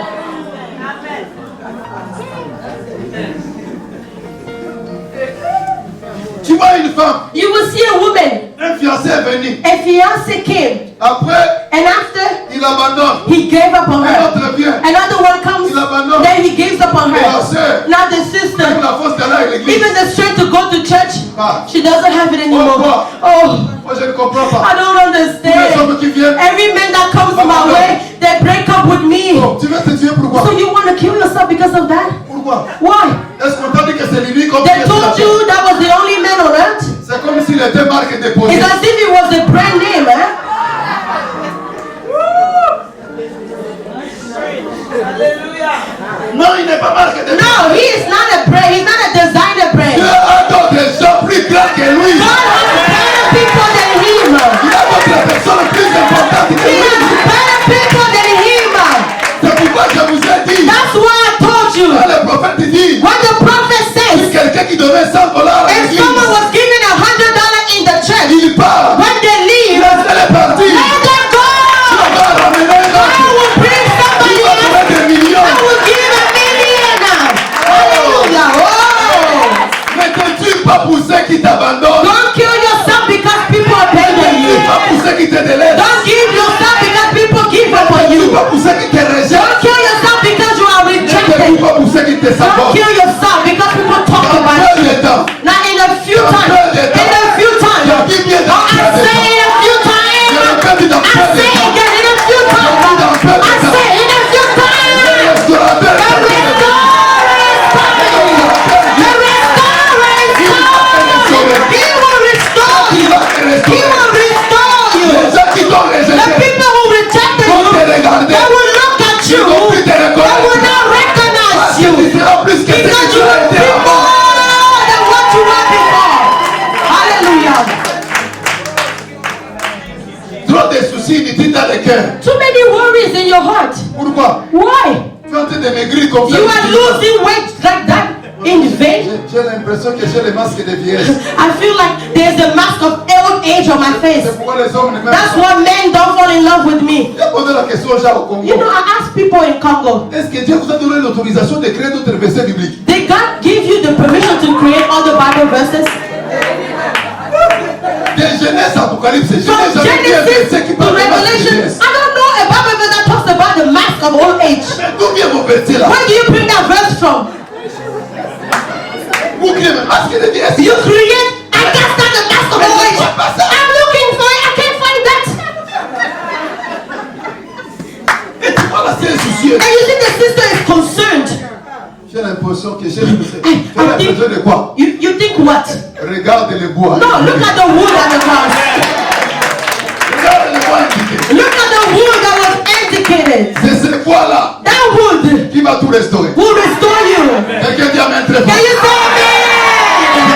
Tu vois une femme, You will see a woman, un fiancé est venu. a fiance came, Après, and after il abandonne. he gave up on Un her. autre vient. Another one comes, Il abandonne. then he gives up on Et la her. sœur, Now the avec sister, la force d'aller à l'église. even the strength to go to church, Ah. she doesn't have it anymore. Pourquoi? Oh, Moi, je ne comprends I pas. don't Tous les understand. hommes qui viennent, Every man that comes my way, they break up with me. oh, tu veux te tuer pourquoi? So you want to kill yourself because of that? Pourquoi? Why? Est-ce qu'on t'a dit que c'est lui comme They told you that was the only man on earth? C'est comme s'il était marque déposée. It's as if it was a brand name, eh? Non, il n'est pas marque déposée. No, he is not a brand. He's not a designer Dieu brand. a d'autres gens plus grands que lui. God has better people than him. Il y a d'autres personnes plus importantes que He lui. has better people than him. C'est pourquoi je vous ai dit. That's why I told you. Quand le prophète dit, When the prophet says, quelqu'un qui donnait $100 à if l'église, someone was given $100 in the church, il part. when they leave, Elle est partie. let them go. On va ramener un I autre. will bring somebody Il va else. trouver des millions. I will give $1 million. Hallelujah. Oh. Ne te tue pas pour ceux qui t'abandonnent. Don't kill yourself because people abandon Ne you. tue pas pour ceux qui te délaissent. Don't give yourself because people give up on Ne tue you. pas pour ceux qui te rejettent. Don't kill yourself because you are Ne te rejected. tue pas pour ceux qui te Don't sabotent. kill yourself because people talk Dans about peu you. de temps, Now in a few times, in a few times, je dis bien dans I peu de say temps. in a few Je times, répète dans I peu de say temps. again in a few times, I say in a few Le times, restaurateur the est arrivé. restorer is coming. The restorer is coming. He will restore you. He will restore you. Les gens qui t'ont The rejeté people who rejected vont you, te regarder. they will look at you. Ils vont plus te They will reconnaître. not recognize Parce que you. tu seras plus que ce que Because tu you as will été be avant. more than what you were before. Hallelujah. Trop de soucis inutiles dans le cœur. Too many worries in your heart. Pourquoi? Why? Tu es en train de maigrir comme ça. You are losing weight like that in vain. J'ai l'impression que j'ai le masque de vieillesse. I feel like there's a mask of old age on my face. C'est pourquoi les hommes ne m'aiment That's pas. why men don't fall in love with me. J'ai posé la question aux gens au Congo. You know, I ask people in Congo, Est-ce que Dieu vous a donné l'autorisation de créer d'autres versets bibliques? did God give you the permission to create other Bible verses? De Genèse à Apocalypse, je n'ai From jamais vu un Genesis verset qui to parle de masque de Revelation, vieillesse. I don't know a Bible verse that talks about the mask of old age. Mais d'où vient mon verset là? Where do you bring that verse from? Vous créez un masque de vieillesse. You create, I cast out the mask of old age. I'm looking for it, I can't find that. Et tu vois là, c'est insoucieux. Regarde les bois. No, look at the wood at the cross. Regarde les bois indiqués. Look at the wood that was indicated. C'est ces bois-là That wood qui va tout restaurer. will restore you. Quelqu'un dit amen très fort. Can you say amen?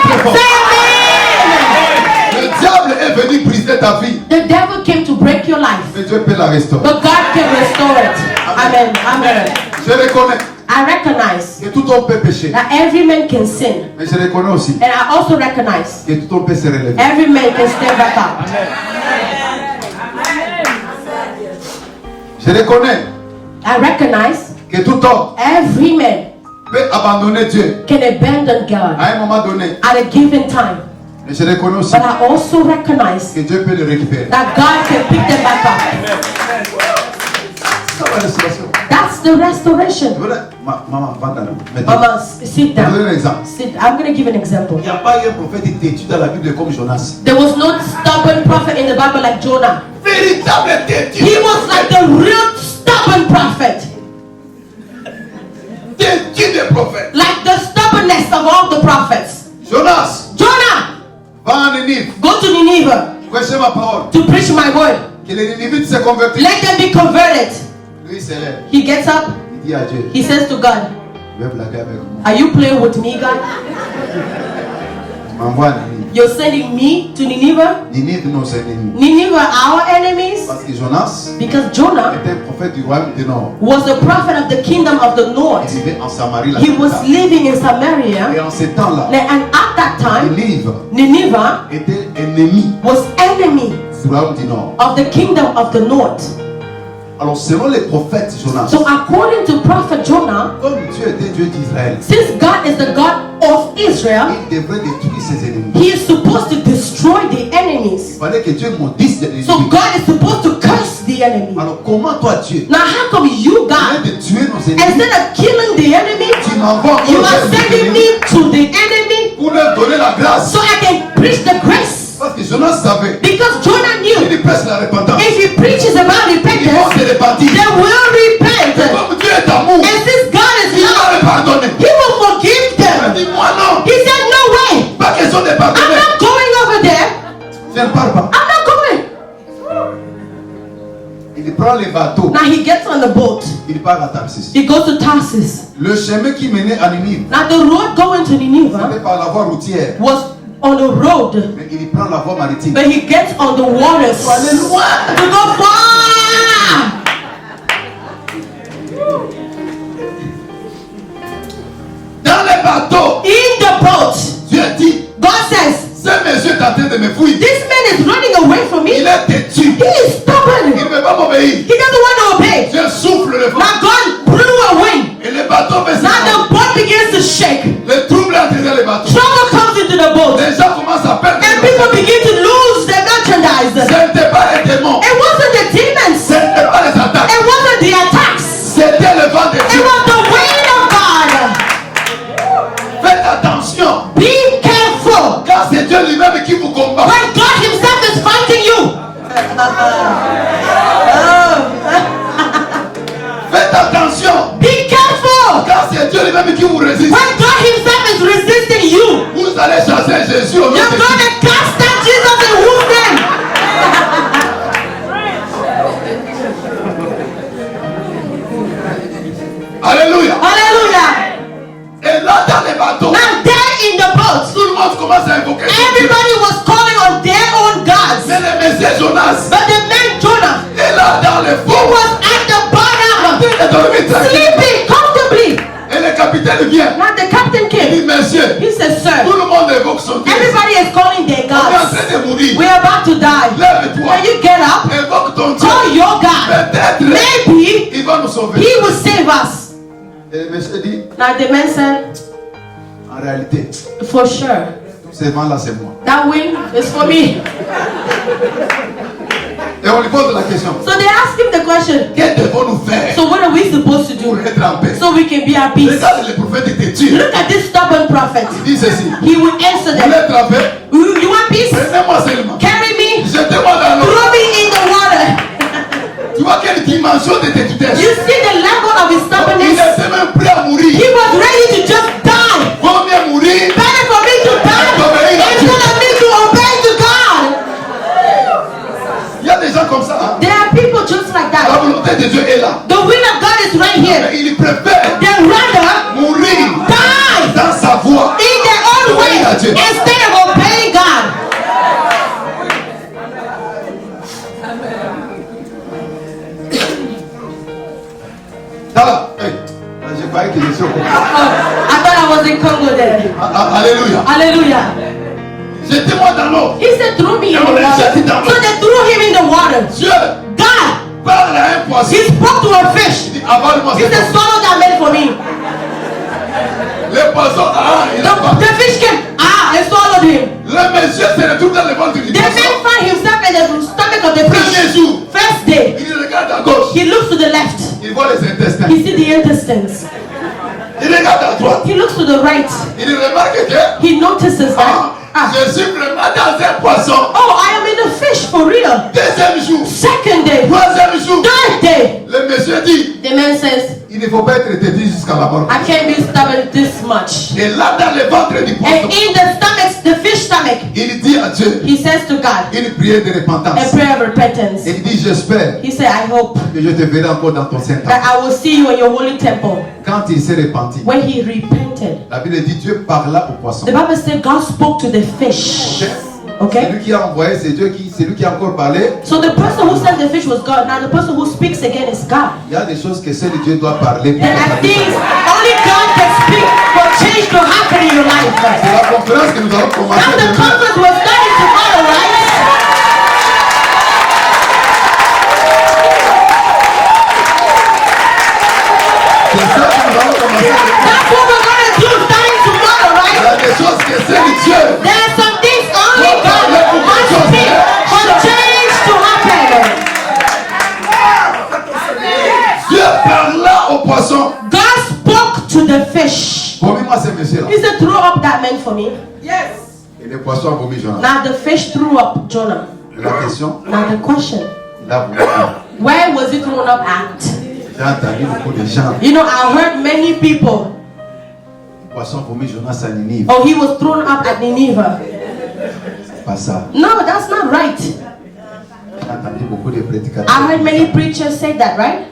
Très fort. Say amen. Le diable est venu briser ta vie. The devil came to break your life, Mais Dieu peut la restaurer. but God can restore it. Amen. Amen. Je reconnais I recognize que tout homme peut pécher. that every man can sin, Mais je reconnais aussi and I also recognize que tout homme peut se relever. every man can stand back up. Je reconnais I recognize que tout homme every man peut abandonner Dieu can abandon God à un moment donné. at a given time, Mais je reconnais aussi but I also recognize que Dieu peut le récupérer. that God can pick them back up. Ça va, restauration. That's the restoration. Maman, va dans le. Maintenant, Mama, sit je vais vous donner un down. exemple. I'm going to give an example. Il n'y a pas eu un prophète têtu dans la Bible comme Jonas. There was no stubborn prophet in the Bible like Jonah. Véritable têtu. He was like the real stubborn prophet, Têtu des prophètes. like the stubbornness of all the prophets. Jonas, Jonah, va en Ninive. go to Nineveh Prêchez ma parole. to preach my word. Que les Ninivites se convertissent. Let them be converted. Lui, il se lève. He gets up. Il dit à Dieu, He says to God, je vais blaguer avec moi. are you playing with me, God? M'envoie à Ninive. You're sending me to Nineveh? Ninive, non, c'est Ninive. Nineveh are our enemies? Parce que Jonas Because Jonah était un prophète du royaume du Nord. was the prophet of the kingdom of the north. Il vivait en Samarie. La He was capitale. living in Et Samaria. en ces temps-là, And at that time, Ninive Nineveh était ennemi was enemy du royaume du Nord. of the kingdom of the north. Alors, selon les prophètes Jonas, So according to prophet Jonah, comme Dieu était Dieu d'Israël, since God is the God of Israel, il devrait détruire ses ennemis. he is supposed to destroy the Il enemies. fallait que Dieu maudisse les So ennemis. God is supposed to curse the enemy. Alors, comment toi, Dieu, Now how come you, au lieu God, de tuer nos ennemis, instead of killing the enemy, tu m'envoies you aux are sending ennemis me to the enemy pour leur donner la grâce? so I can preach the grace? Parce que Jonas savait, Because Jonah il knew prêche la repentance. if he preaches about Ils vont repentance, se repentir. they will Et repent. comme Dieu est amour, And since God is il va love, les pardonner. he will forgive Il them. dit, moi non, He said, no way, pas question de I'm pardonner. not going over there. Je ne parle pas. I'm not going. Il prend les bateaux, Now he gets on the boat. il part à Tarsis. He goes to Tarsus. Le chemin qui menait à Ninive, Now the road going to Nineveh c'était par la voie routière. was on the road, Mais il prend la voie maritime. but he gets on the waters Pour aller loin. to go far. Dans les bateaux, In the boat, Dieu dit, God says, ce monsieur est en train de me fouiller. this man is running away from me. Il est têtu. He is stubborn. Il ne veut pas m'obéir. He doesn't want to obey. Dieu souffle le vent. Now God blew a wind. Et le bateau fait Now ça. the boat begins to shake. Le trouble entre les bateaux. Trouble comes into the boat. Les gens commencent à perdre. And people begin to lose their merchandise. Ce n'était pas les démons. It wasn't the Ce demons. n'était pas les attaques. It wasn't the attacks. C'était le vent de It Dieu. was the wind of God. Faites attention. Be careful. Car c'est Dieu lui-même qui vous combat. When God himself is fighting you. Faites attention. Be careful. Car c'est Dieu lui-même qui vous résiste. When God himself is resisting you, Vous allez chasser Jésus au nom you're de going Jésus. to cast out Jesus and wound them. Alléluia. Hallelujah. Et là dans les bateaux, Now there in the boat, tout le monde commence à invoquer Dieu. everybody was calling on their own gods. Mais le monsieur Jonas But the man Jonah, est là dans le he fond. was at the bottom, Il est dormi tranquille. sleeping comfortably. Et le capitaine vient. Now the captain Il came. dit, monsieur, He said, tout sir, le monde évoque son Dieu. everybody is calling their On est en gods. train de mourir. We're about to die. Lève-toi. When you get up, Évoque ton Dieu. call your God. Peut-être Maybe il va nous sauver. he will save us. Et le monsieur dit, Now the man said, en réalité, for sure, tous ces vents-là, c'est moi. that wind is for me. Et on lui pose la question, So they asked him the question, que devons-nous faire so what are we supposed to pour do être en paix? so we can be at peace? Regarde, le prophète était tué. Look at this stubborn prophet. Il dit ceci, He will answer vous them. voulez être en paix? You want peace? Prenez-moi seulement. Carry me. Jetez-moi dans l'eau. Throw me in the water. Tu vois quelle dimension de tétutesse. You see the level of his Il stubbornness? était même prêt à mourir. He was ready to just die. Vaut mieux mourir Better for me to die d'obéir Dieu. instead of obeying God. Voilà. Hey, je croyais que je suis au Congo. I thought I was in Congo then. Alléluia. Hallelujah. Jetez-moi dans l'eau. He said, throw me in the water. So they threw him in the water. Dieu God, parle à un poisson. he spoke to a fish. Il dit, avale-moi He cette said, eau. swallow that man for me. Le poisson, il a pas. The fish came, and swallowed him. Le monsieur se retrouve dans le ventre du The man poisson. found himself in the stomach of the Premier fish. jour, First day, il regarde à gauche. he looks to the left. Il voit les intestins. He sees the intestines. Il regarde à droite. He looks to the right. Il remarque que He notices that. je suis vraiment dans un poisson. Oh, I am in a fish for real. Deuxième jour. Second day. Troisième jour. Third day. Le monsieur dit, The man says, il ne faut pas être têtu jusqu'à la mort. I can't be stubborn this much. Et là, dans le ventre du And poisson, in the stomach, the fish stomach, il dit à Dieu he says to God, une prière de a repentance. prayer of repentance. Et il dit, j'espère He said, I hope que je te verrai encore dans ton Saint-Temple. that I will see you in your holy temple. Quand il s'est repenti, When he repented, la Bible dit, Dieu parla au poisson. the Bible said God spoke to the fish. Okay? Celui qui a envoyé, c'est Dieu qui, c'est lui qui a encore parlé. So the person who sent the fish was God. Now the person who speaks again is God. Il y a des choses que seul Dieu doit parler. Pour There are things only God can speak for change to happen in your life. C'est la conférence que nous allons commencer. Now the demain. conference we're starting tomorrow, right? C'est ça que nous allons commencer. That's what we're going to do starting tomorrow, Il y right? a des choses que seul Dieu. There are some things only God can speak for change to happen. Dieu parla au poisson. God spoke to the fish. Vomis-moi ce monsieur-là. He said, throw up that man for me. Et le poisson a vomi Jonas. Now the fish threw up Jonah. La question, Now the question, il a vomi. where was it thrown up at? J'ai entendu beaucoup de gens. You know, I heard many people, Le poisson vomi Jonas à Ninive. oh, he was thrown up at Nineveh. C'est pas ça. No, that's not right. J'ai entendu beaucoup de prédicateurs. I heard many preachers say that, right?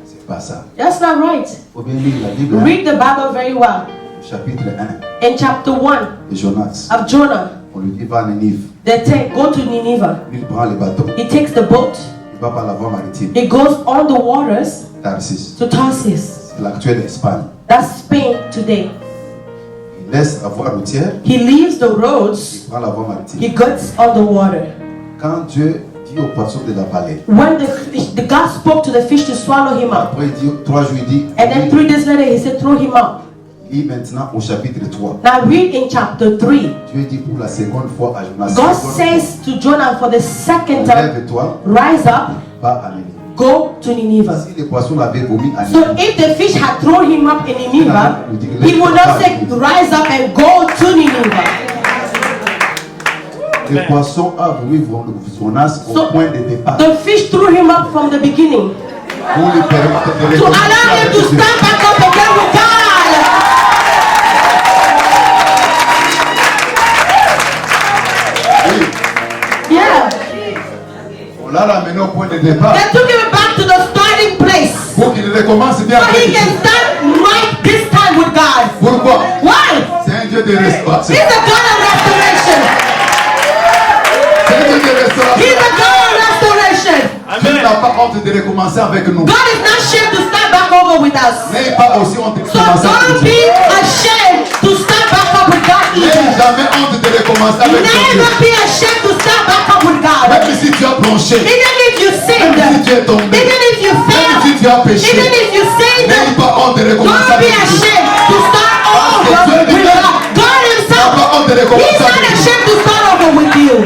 C'est pas ça. That's not right. Il faut bien lire la Bible. Hein? Read the Bible very well. Chapitre 1 In chapter 1 de Jonas. of Jonah, On lui dit va à Ninive. they go to Nineveh. Il prend le bateau. He takes the boat. Il va par la voie maritime. He goes on the waters Tarsis. to Tarsus. C'est l'actuelle Espagne. That's Spain today. Il laisse la voie routière. He leaves the Il roads. prend la voie maritime. He gets on the water. Quand Dieu dit au poisson de l'avaler. When the God spoke to the fish to swallow him up. Après il dit 3 jours il dit. And then 3 days later, he said, throw him up. Lis maintenant au chapitre 3. Now read in chapter 3. Dieu dit pour la seconde fois à Jonas. God seconde says to Jonah for the second fois, time, lève-toi, rise up, va à Ninive. go to Nineveh. Si le poisson l'avait vomi à So Ninive, if the fish had thrown him up in Nineveh, he would not say, rise up and go to Nineveh. le poisson a vomi Jonas au So point de départ. the fish threw him up from the beginning Pour lui permettre de to recommencer allow him avec to Dieu. stand back up again with God. Oui. Yeah. On l'a ramené au point de départ They took him back to the starting place pour qu'il recommence bien so avec he Dieu. can stand right this time with God. Pourquoi? Why? C'est un Dieu de restauration. He's a God of restoration. C'est un Dieu de He's restauration. a God of restoration. Dieu n'a pas honte de recommencer avec nous. God is not ashamed to stand back over with us. N'ayez pas aussi honte de So recommencer avec don't Dieu. be ashamed to stand back up with God N'ayez either. jamais honte de recommencer avec Dieu. Never be ashamed to stand back up with God. Même si tu as bronché, Even if you sinned, même si tu es tombé, even if you même failed, si tu as péché, even if you sinned, n'ayez pas honte de recommencer don't be avec Dieu. ashamed to start over with God. God Himself, N'ayez pas honte de He's recommencer not avec Dieu. ashamed to start over with you.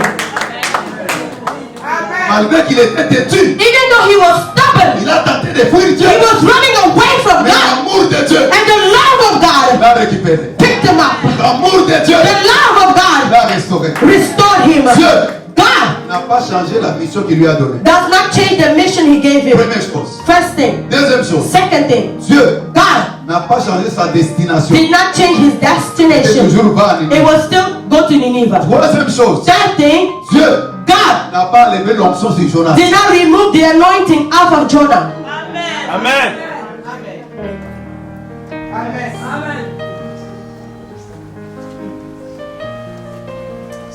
Malgré qu'il était têtu, Even though he was stubborn, il a tenté de fuir Dieu. he was running away from Mais God. l'amour de Dieu And the love of God l'a récupéré. picked him up. L'amour de Dieu The love of God l'a restauré. restored him. Dieu God n'a pas changé la mission qu'il lui a donnée. does not change the mission He gave him. Première chose. First thing. Deuxième chose. Second thing. Dieu God n'a pas changé sa destination. did not change His C'est destination. toujours pas à It Ninive. was still go to Nineveh. Troisième chose. Third thing. Dieu God n'a pas levé l'onction sur Jonas. did not remove the anointing out of Jonah. Amen.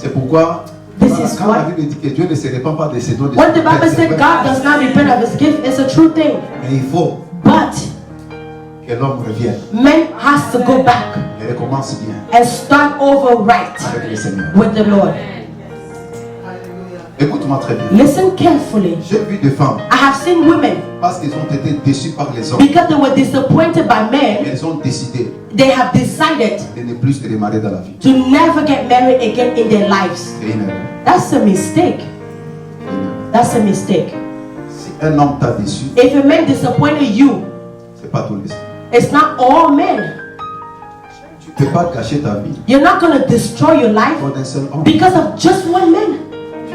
C'est pourquoi This voilà, is quand why- la Bible dit que Dieu ne se répand pas de ses dons, de When ses the Bible prêtres, c'est said vrai. God does not repent of his gift, it's a true thing. Mais il faut But que l'homme revienne man has to go back et recommence bien and start over right avec le Seigneur. with the Lord. Écoute-moi très bien. Listen carefully. J'ai vu des femmes I have seen women, parce qu'ils ont été déçus par les hommes. because they were disappointed by men, Elles ont décidé they have decided de ne plus se démarrer dans la vie. to never get married again in their lives. C'est une erreur. That's a mistake. C'est une erreur. That's a mistake. Si un homme t'a déçu, If a man disappointed you, c'est pas tous les hommes. it's not all men. Tu ne peux pas gâcher ta vie You're not going to destroy your life pour un seul homme. because of just one man.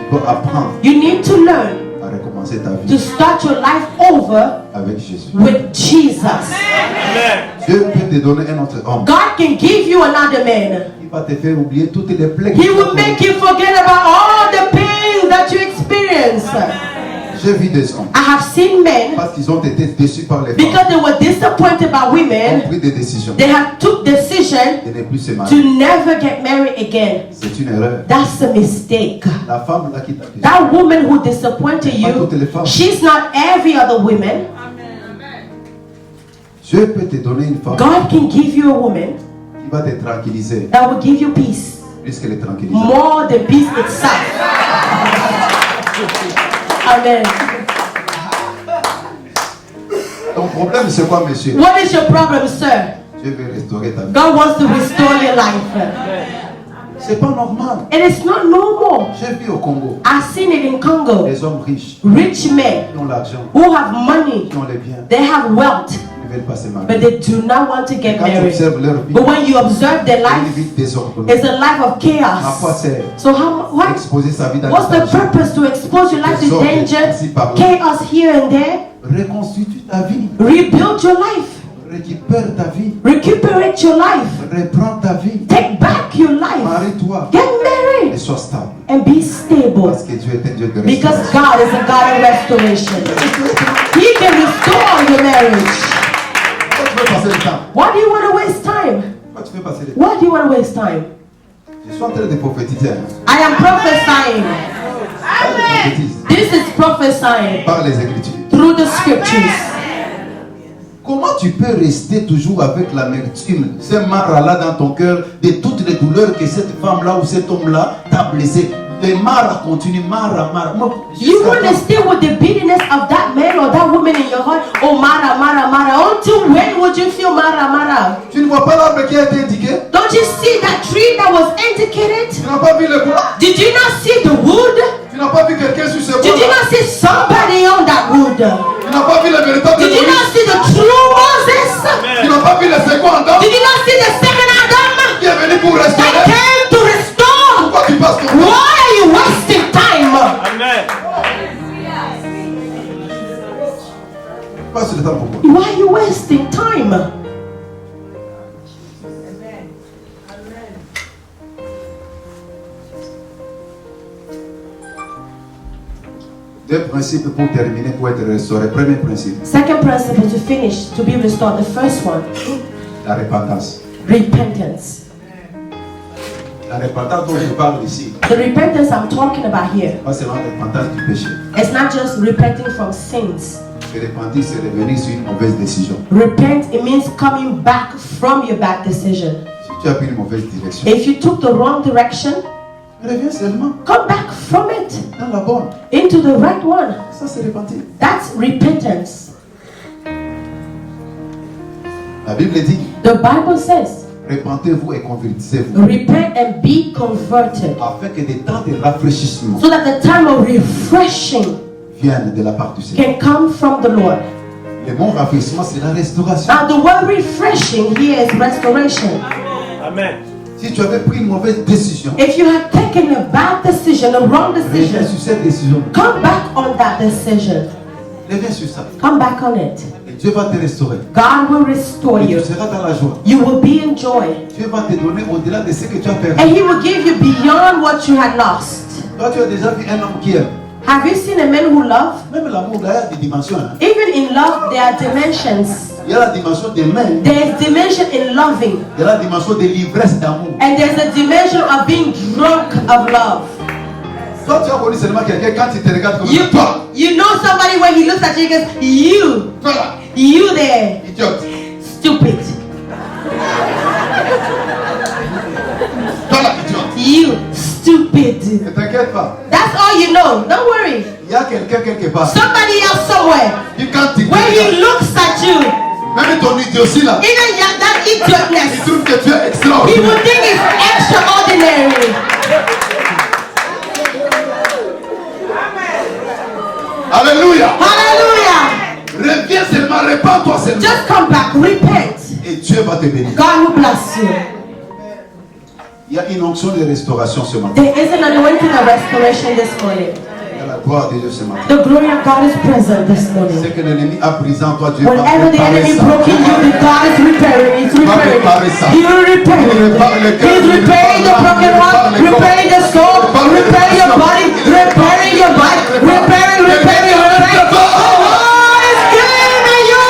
Tu dois apprendre You need to learn à recommencer ta to vie start your life over avec Jésus. with Jesus. Dieu peut te donner un autre homme. God can give you another man. Il va te faire oublier toutes les plaies que He tu as will make connues. you forget about all the pain that you experience. J'ai vu des hommes I have seen men, parce qu'ils ont été déçus par les femmes. because they were disappointed by Ont women, pris des décisions they have took decision de ne plus se to marier. never get married again. C'est une erreur. That's a mistake. La femme là qui t'a déçu, That woman who disappointed you, she's not every other woman. Dieu peut te donner une femme God can give you a woman qui va te tranquilliser that will give you peace, plus qu'elle est tranquillisée. more than peace itself. Amen. Ton problème c'est quoi, monsieur? What is your problem, sir? Dieu veut restaurer ta vie. God wants to restore your life. C'est pas normal. And it's not normal. J'ai vu au Congo I've seen it in Congo. des hommes riches Rich men qui ont l'argent, who have money, qui ont les biens, they have wealth, qui ne veulent pas se marier. but they do not want to get Quand tu married. observes leur vie, But when you observe their c'est une life, vie désordonnée. it's a life of À quoi chaos. sert So what? exposer sa vie dans What's the le danger? purpose to expose your life to Désordre danger, ici par là. chaos here and there? Reconstitue ta vie, Rebuild your life. récupère ta vie, Recuperate your life. reprends ta vie, Take back your life. marie-toi Get et married sois stable. and be stable. Parce que Dieu est un Dieu de Because restauration. God is a God of restoration. He can restore your marriage. Pourquoi tu veux passer le temps? Why do you want to waste time? Pourquoi tu veux passer le temps? Why do you want to waste time? Je suis en train de prophétiser. Hein. I am prophesying. Je prophétise This is prophesying par les Écritures. through the scriptures. Comment tu peux rester toujours avec l'amertume, ce marre-là dans ton cœur, de toutes les douleurs que cette femme-là ou cet homme-là t'a blessé? Le marre continue, marre. You want to stay with the bitterness of that man or that woman in your heart? Oh, Mara, Mara, Mara. Until when would you feel Mara, Mara? Tu ne vois pas l'arbre qui a été indiqué? Don't you see that tree that was indicated? Tu n'as pas vu le bois? Did you not see the wood? Tu n'as pas vu quelqu'un sur ce bois? Did you not see somebody on that wood? Tu n'as pas vu le véritable Did you Moïse? not see the true Moses? Tu n'as pas vu le second Adam Did you not see the second Adam qui est venu pour that restaurer? came to restore? Pourquoi tu passes ton temps? Why are you wasting time? Amen. Passe le temps pour moi. Why are you wasting time? Deux principes pour terminer, pour être restauré. Premier principe, Second principle to finish, to be restored. The first one, la repentance. repentance. La repentance dont je parle ici, The repentance I'm talking about here, pas seulement la repentance du péché. it's not just repenting from sins. Se repentir, c'est revenir sur une mauvaise décision. Repent, it means coming back from your bad decision. Si tu as pris une mauvaise direction, If you took the wrong direction, reviens seulement come back from it dans la bonne. into the right one. Ça, c'est repentir. That's repentance. La Bible dit, The Bible says, repentez-vous et convertissez-vous, repent and be converted, afin que des temps de rafraîchissement so that the time of refreshing viennent de la part du Seigneur. can come from the Lord. Le mot rafraîchissement, c'est la restauration. Now the word refreshing here is restoration. Amen. Si tu avais pris une mauvaise décision, If you have taken a bad decision, a wrong reviens decision, sur cette décision. come back on that decision. Reviens sur ça. Come back on it. Et Dieu va te restaurer. God will restore Et you. tu seras dans la joie. You will be in joy. Dieu va te donner au-delà de ce que tu as perdu. And He will give you beyond what you had lost. Toi, tu as déjà vu un homme qui aime. Have you seen a man who loves? Même l'amour, là, il y a des dimensions. Hein. Even in love, there are dimensions. Il y a la dimension d'aimer. There's dimension in loving. Il y a la dimension de l'ivresse d'amour. And there's a dimension of being drunk of love. Toi, tu as connu seulement quelqu'un quand il te regarde comme toi. You know somebody when he looks at you, he goes, you. Toi là. You there. Idiote. Stupid. Toi là, idiote. You. Stupid. Ne t'inquiète pas. That's all you know. Don't worry. Il y a quelqu'un quelque part. Somebody else somewhere. Puis quand il te When he regarde, looks at you, même ton idiotie là, even that il idiotness, trouve que tu es he extraordinaire. will think it's extraordinary. Alléluia. Hallelujah. Reviens seulement, répands-toi seulement. Just come back, repent. Et Dieu va te bénir. God will bless you. Il y a une onction de restauration ce matin. There is an anointing of restoration this morning. Il y a la gloire de Dieu ce matin. The glory of God is present this morning. Ce que l'ennemi a brisé en toi, Dieu va Whenever the réparer enemy ça. broke in you, God is repairing. He's repairing. He will repair it. He's repairing the broken heart, repairing the soul, repairing your body, repairing your body, repairing. The Lord is giving you.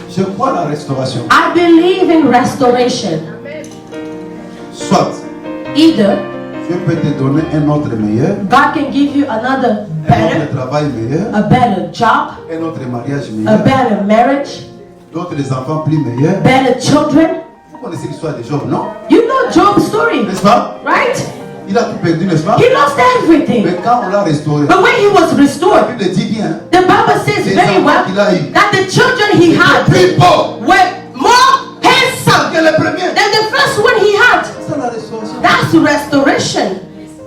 Je crois à la restauration. I believe in restoration. Soit Either Dieu peut te donner un autre meilleur, God can give you another un better, autre travail meilleur, a better job, un autre mariage a meilleur, better marriage, d'autres enfants plus meilleurs. better children. Vous connaissez l'histoire de Job, non? You know Job's story, N'est-ce pas? right? Il a tout perdu, n'est-ce pas? He lost everything. Mais quand on l'a restauré, But when he was la restored, Bible dit bien, the Bible says les very enfants well qu'il a eu, that the children he had plus beaux were more handsome que les premiers. than the first one he had. C'est la restauration. That's restoration.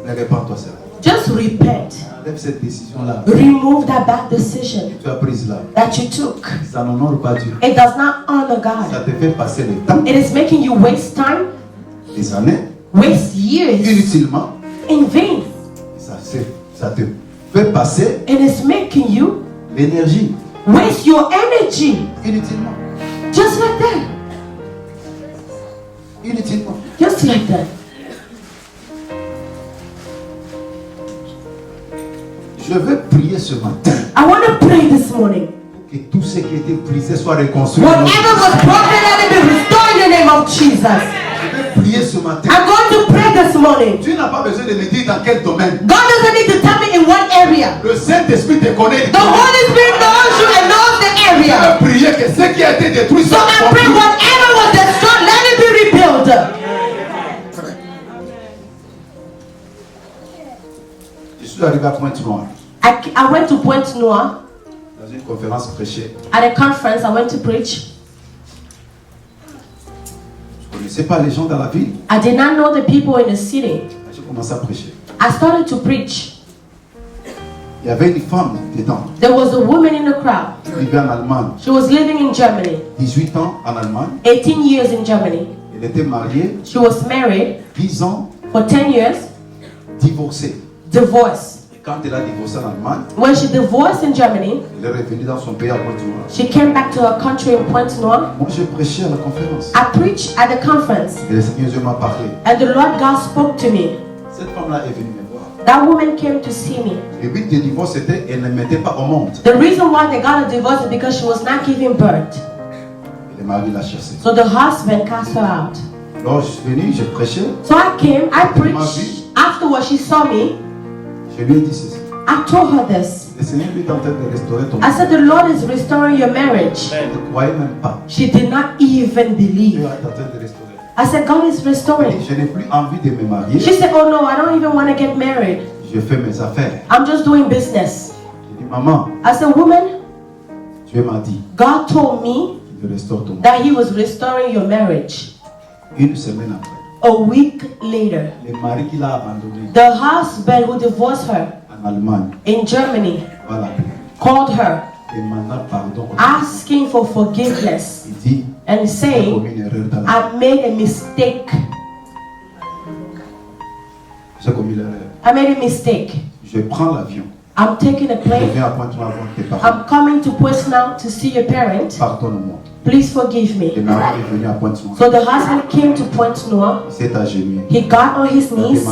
Mais répands-toi cela. Just repent. Enlève cette décision-là. Remove that bad decision Tu as prise là. that you took. Ça n'honore pas Dieu. It does not honor Ça God. te fait passer le temps, It is making you waste time, des années, waste years inutilement. in vain. Ça te fait passer It is making you l'énergie, waste your energy. inutilement. Just like that. Inutilement. Just like that. Je veux prier ce matin I want to pray this morning. que tout ce qui était brisé soit reconstruit. Whatever was broken, let it be restored in the name of Jesus. Je veux prier ce matin. I'm going to pray this morning. Tu n'as pas besoin de me dire dans quel domaine. God doesn't need to tell me in what area. Le Saint-Esprit te connaît. The Holy Spirit knows you and knows the Je area. veux prier que ce qui a été détruit So soit I pray reconstruit. whatever was destroyed, let it be rebuilt. Je suis arrivé à Pointe-Noire. I went to Pointe Noire Dans une conférence prêchée. at a conference. I went to preach. Je ne connaissais pas les gens dans la ville. I did not know the people in the city. J'ai commencé à prêcher. I started to preach. Il y avait une femme dedans. There was a woman in the crowd. Elle vivait en Allemagne. She was living in Germany, 18 ans en Allemagne. 18 years in Germany. Elle était mariée. She was married 10 ans for 10 years, divorcée. divorced. Et quand elle a divorcé en Allemagne, When she divorced in Germany, elle est revenue dans son pays à Pointe-Noire. she came back to her country in Pointe Noire. Moi, j'ai prêché à la conférence. I preached at the conference, Et le Seigneur Dieu m'a parlé. and the Lord God spoke to me. Cette femme-là est venue me voir. That woman came to see me. Le but du divorce, c'était qu'elle ne mettait pas au monde. The reason why they got a divorce is because she was not giving birth. Et le mari l'a chassée. So the husband cast her out. Alors, je suis venu, j'ai prêché. So I came, I preached. Afterwards, she saw me. Je lui ai dit ceci. I told her this. Le Seigneur lui est en train de restaurer ton I said, the Lord is restoring your marriage. Elle ne croyait même pas. She did not even Dieu believe. est en train de restaurer. I said, God is restoring. Je n'ai plus envie de me marier. She said, oh no, I don't even want to get married. Je fais mes affaires. I'm just doing business. J'ai dit, maman, I said, woman, Dieu m'a dit God told me qu'il restaure ton mariage. that He was restoring your marriage. Une semaine après, A week later, le mari qui l'a abandonné the husband who divorced her en Allemagne in Germany va l'appeler. called her Demandant pardon. asking for forgiveness Il dit, and j'ai saying, commis une erreur dans la vie. I made a mistake. J'ai commis l'erreur. I made a mistake. Je prends l'avion. I'm taking a Je plane. viens à Pointe-Noire voir tes parents. I'm coming to Pointe now to see your parent. Pardonne-moi. Please forgive Le me. mari est venu à Pointe-Noire. So the husband came to Pointe Noire. Il s'est agenouillé. He got on his knees.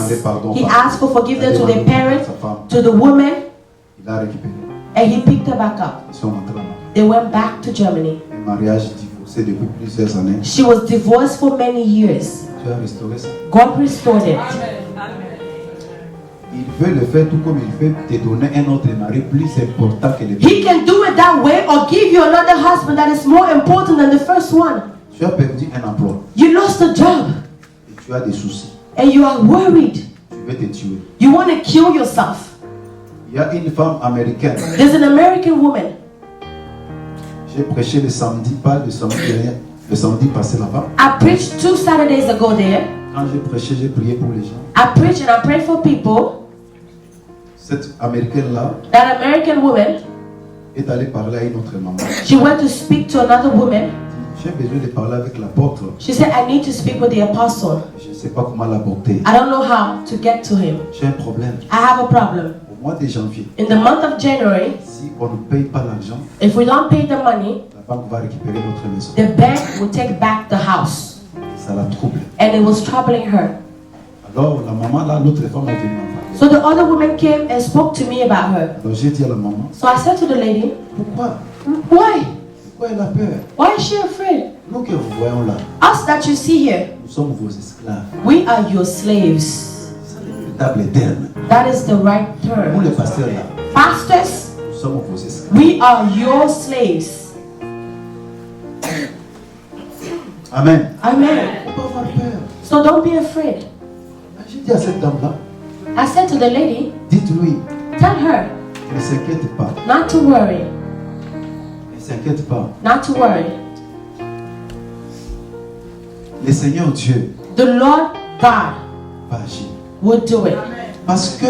He asked for forgiveness to the parent, to the woman, Il a récupéré. And he picked her back up. Ils sont rentrés en Afrique. They went back to Germany. Un mariage divorcé depuis plusieurs années. She was divorced for many years. Tu as restauré ça. God restored it. Il veut le faire tout comme il veut te donner un autre mari plus important que le He can do it that way or give you another husband that is more important than the first one. Tu as perdu un emploi You lost a job et tu as des soucis. and you are worried. Tu veux te tuer. You want to kill yourself. Il y a une femme américaine. There's an American woman. J'ai prêché le samedi, pas le samedi dernier, le samedi passé là-bas. I preached 2 Saturdays ago there. Quand j'ai prêché, j'ai prié pour les gens. I preached and I prayed for people. Cette américaine-là That American woman, est allée parler à une autre maman. she went to speak to another woman. J'ai besoin de parler avec l'apôtre. She said, I need to speak with the apostle. Je ne sais pas comment l'aborder. I don't know how to get to him. J'ai un problème. I have a problem. Au mois de janvier, In the month of January, si on ne paye pas l'argent, if we don't pay the money, la banque va récupérer notre maison. the bank will take back the house. Ça la trouble. And it was troubling her. Alors la maman là, l'autre femme est venue m'en parler. So the other woman came and spoke to me about her. Alors j'ai dit à la maman, So I said to the lady, pourquoi why? Pourquoi elle a peur? Why is she afraid? Nous que vous voyons là, Us that you see here, nous sommes vos esclaves. we are your slaves. C'est le véritable terme. That is the right Nous les term. pasteurs là, Pastors, nous sommes vos esclaves. we are your slaves. Amen. Amen. Il ne faut pas avoir peur. So don't be afraid. J'ai dit à cette dame-là, I said to the lady, dites-lui, tell her ne s'inquiète pas, not to worry, ne s'inquiète pas. not to worry. Le Seigneur Dieu The Lord God va agir. will do it. Parce que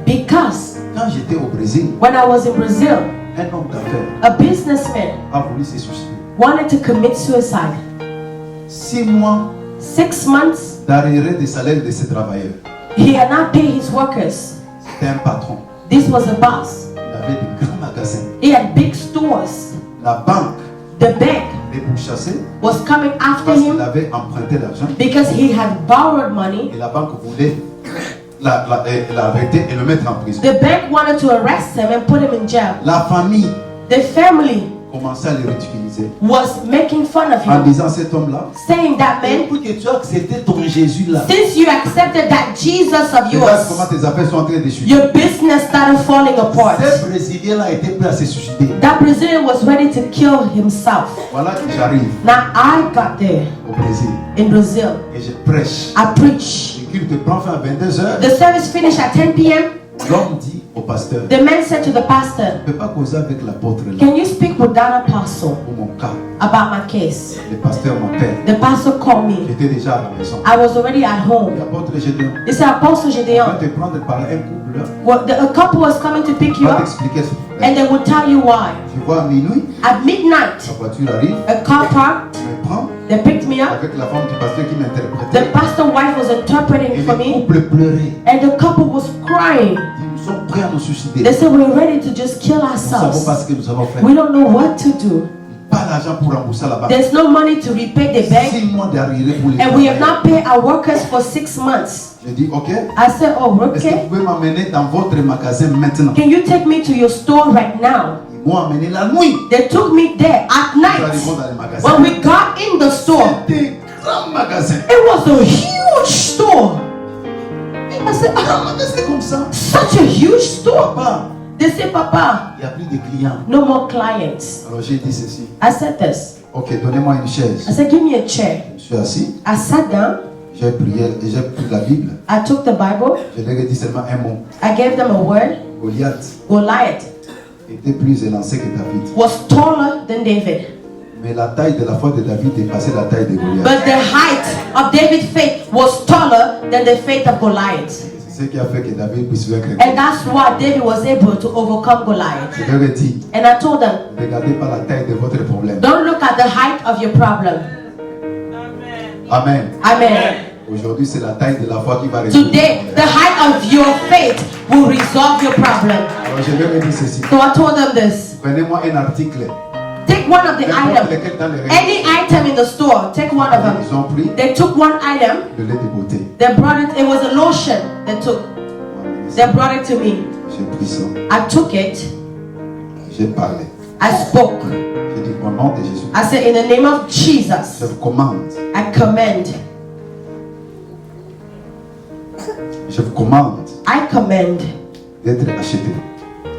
Because quand j'étais au Brésil, when I was in Brazil, un homme d'affaires a businessman a voulu se suicider. wanted to commit suicide. 6 mois 6 months, d'arriéré de salaire de ses travailleurs. he had not paid his workers. C'était un patron. This was a boss. Il avait de grands magasins. He had big stores. La banque The bank les pourchassait was coming after parce qu'il him avait emprunté l'argent because he had borrowed money. et la banque voulait l'arrêter et le mettre en prison. The bank wanted to arrest him and put him in jail. La famille The family commençait à le ridiculiser was making fun of en him, disant cet homme-là, saying that man, pour que tu as accepté ton Jésus là, since you accepted that Jesus of regarde comment yours, tes affaires sont en train de chuter. your business started falling apart. Ce Brésilien-là était prêt à se suicider. That Brazilian was ready to kill himself. Voilà que j'arrive Now I got there au Brésil in Brazil. et je prêche. I preach. Le culte prend fin à 22h. The service finished at 10 p.m. L'homme dit au pasteur, The man said to the pastor, je ne peux pas causer avec l'apôtre là can you speak with that apostle pour mon cas. about my case? Le pasteur m'appelle. The pastor called me. J'étais déjà à la maison. I was already at home. L'apôtre Gédéon He said, Apostle va Gideon, te prendre par un couple. a couple was coming to pick Il you va up t'expliquer ce and problème. they would tell you why. Tu vois, à minuit, At midnight, la voiture arrive, a car parked, me prend they picked me up. avec la femme du pasteur qui The m'interprétait. pastor wife was Et interpreting for le me couple pleurait. and the couple was crying. Ils dit, nous sommes prêts à nous suicider. They said, we're ready to just kill Nous ne savons pas ourselves. ce que nous allons faire. We don't know what to do. Pas l'argent pour rembourser la banque. There's no money to repay the bank 6 mois d'arriéré pour les and we have travailleurs. not paid our workers for 6 months. Je dis, ok, I said, oh, est-ce que vous okay. pouvez m'amener dans votre magasin maintenant? Can you take me to your store right now? Ils m'ont amené la nuit. They took me there at Nous night. arrivons dans les magasins. When we got in the store, C'était un grand magasin. it was a huge store. I said, Un "Ah, magasin comme ça. such a huge store." Papa, They said, Papa, il n'y a plus de clients. no more clients. Alors j'ai dit ceci. I said this. Ok, donnez-moi une I chaise. said, give me a chair. Je me suis assis, I sat down. j'ai prié et j'ai pris la Bible. I took the Bible. Je leur ai dit seulement un mot. I gave them a word. Goliath Goliath était plus élancé que David. was taller than David. Mais la taille de la foi de David dépassait la taille de Goliath. But the height of David's faith was taller than the faith of Goliath. C'est ce qui a fait que David puisse vaincre. And that's why David was able to overcome Goliath. Je leur ai dit, And I told them, ne regardez pas la taille de votre problème. don't look at the height of your problem. Amen. Amen. Aujourd'hui, c'est la taille de la foi qui va résoudre. Today, the height of your faith will resolve your problem. Alors je leur ai dit ceci. So I told them this. Prenez-moi un article. Take one of the N'importe items. lequel dans les rayons. Any item in the store, take one of them. Ils ont pris They took one item. le lait de beauté. They brought it. It was a lotion. They took. They brought it to me. J'ai pris ça. I took it. J'ai parlé. I spoke. J'ai dit au nom de Jésus. I said, in the name of Jesus, Je vous commande. I command. Je vous commande I command d'être acheté.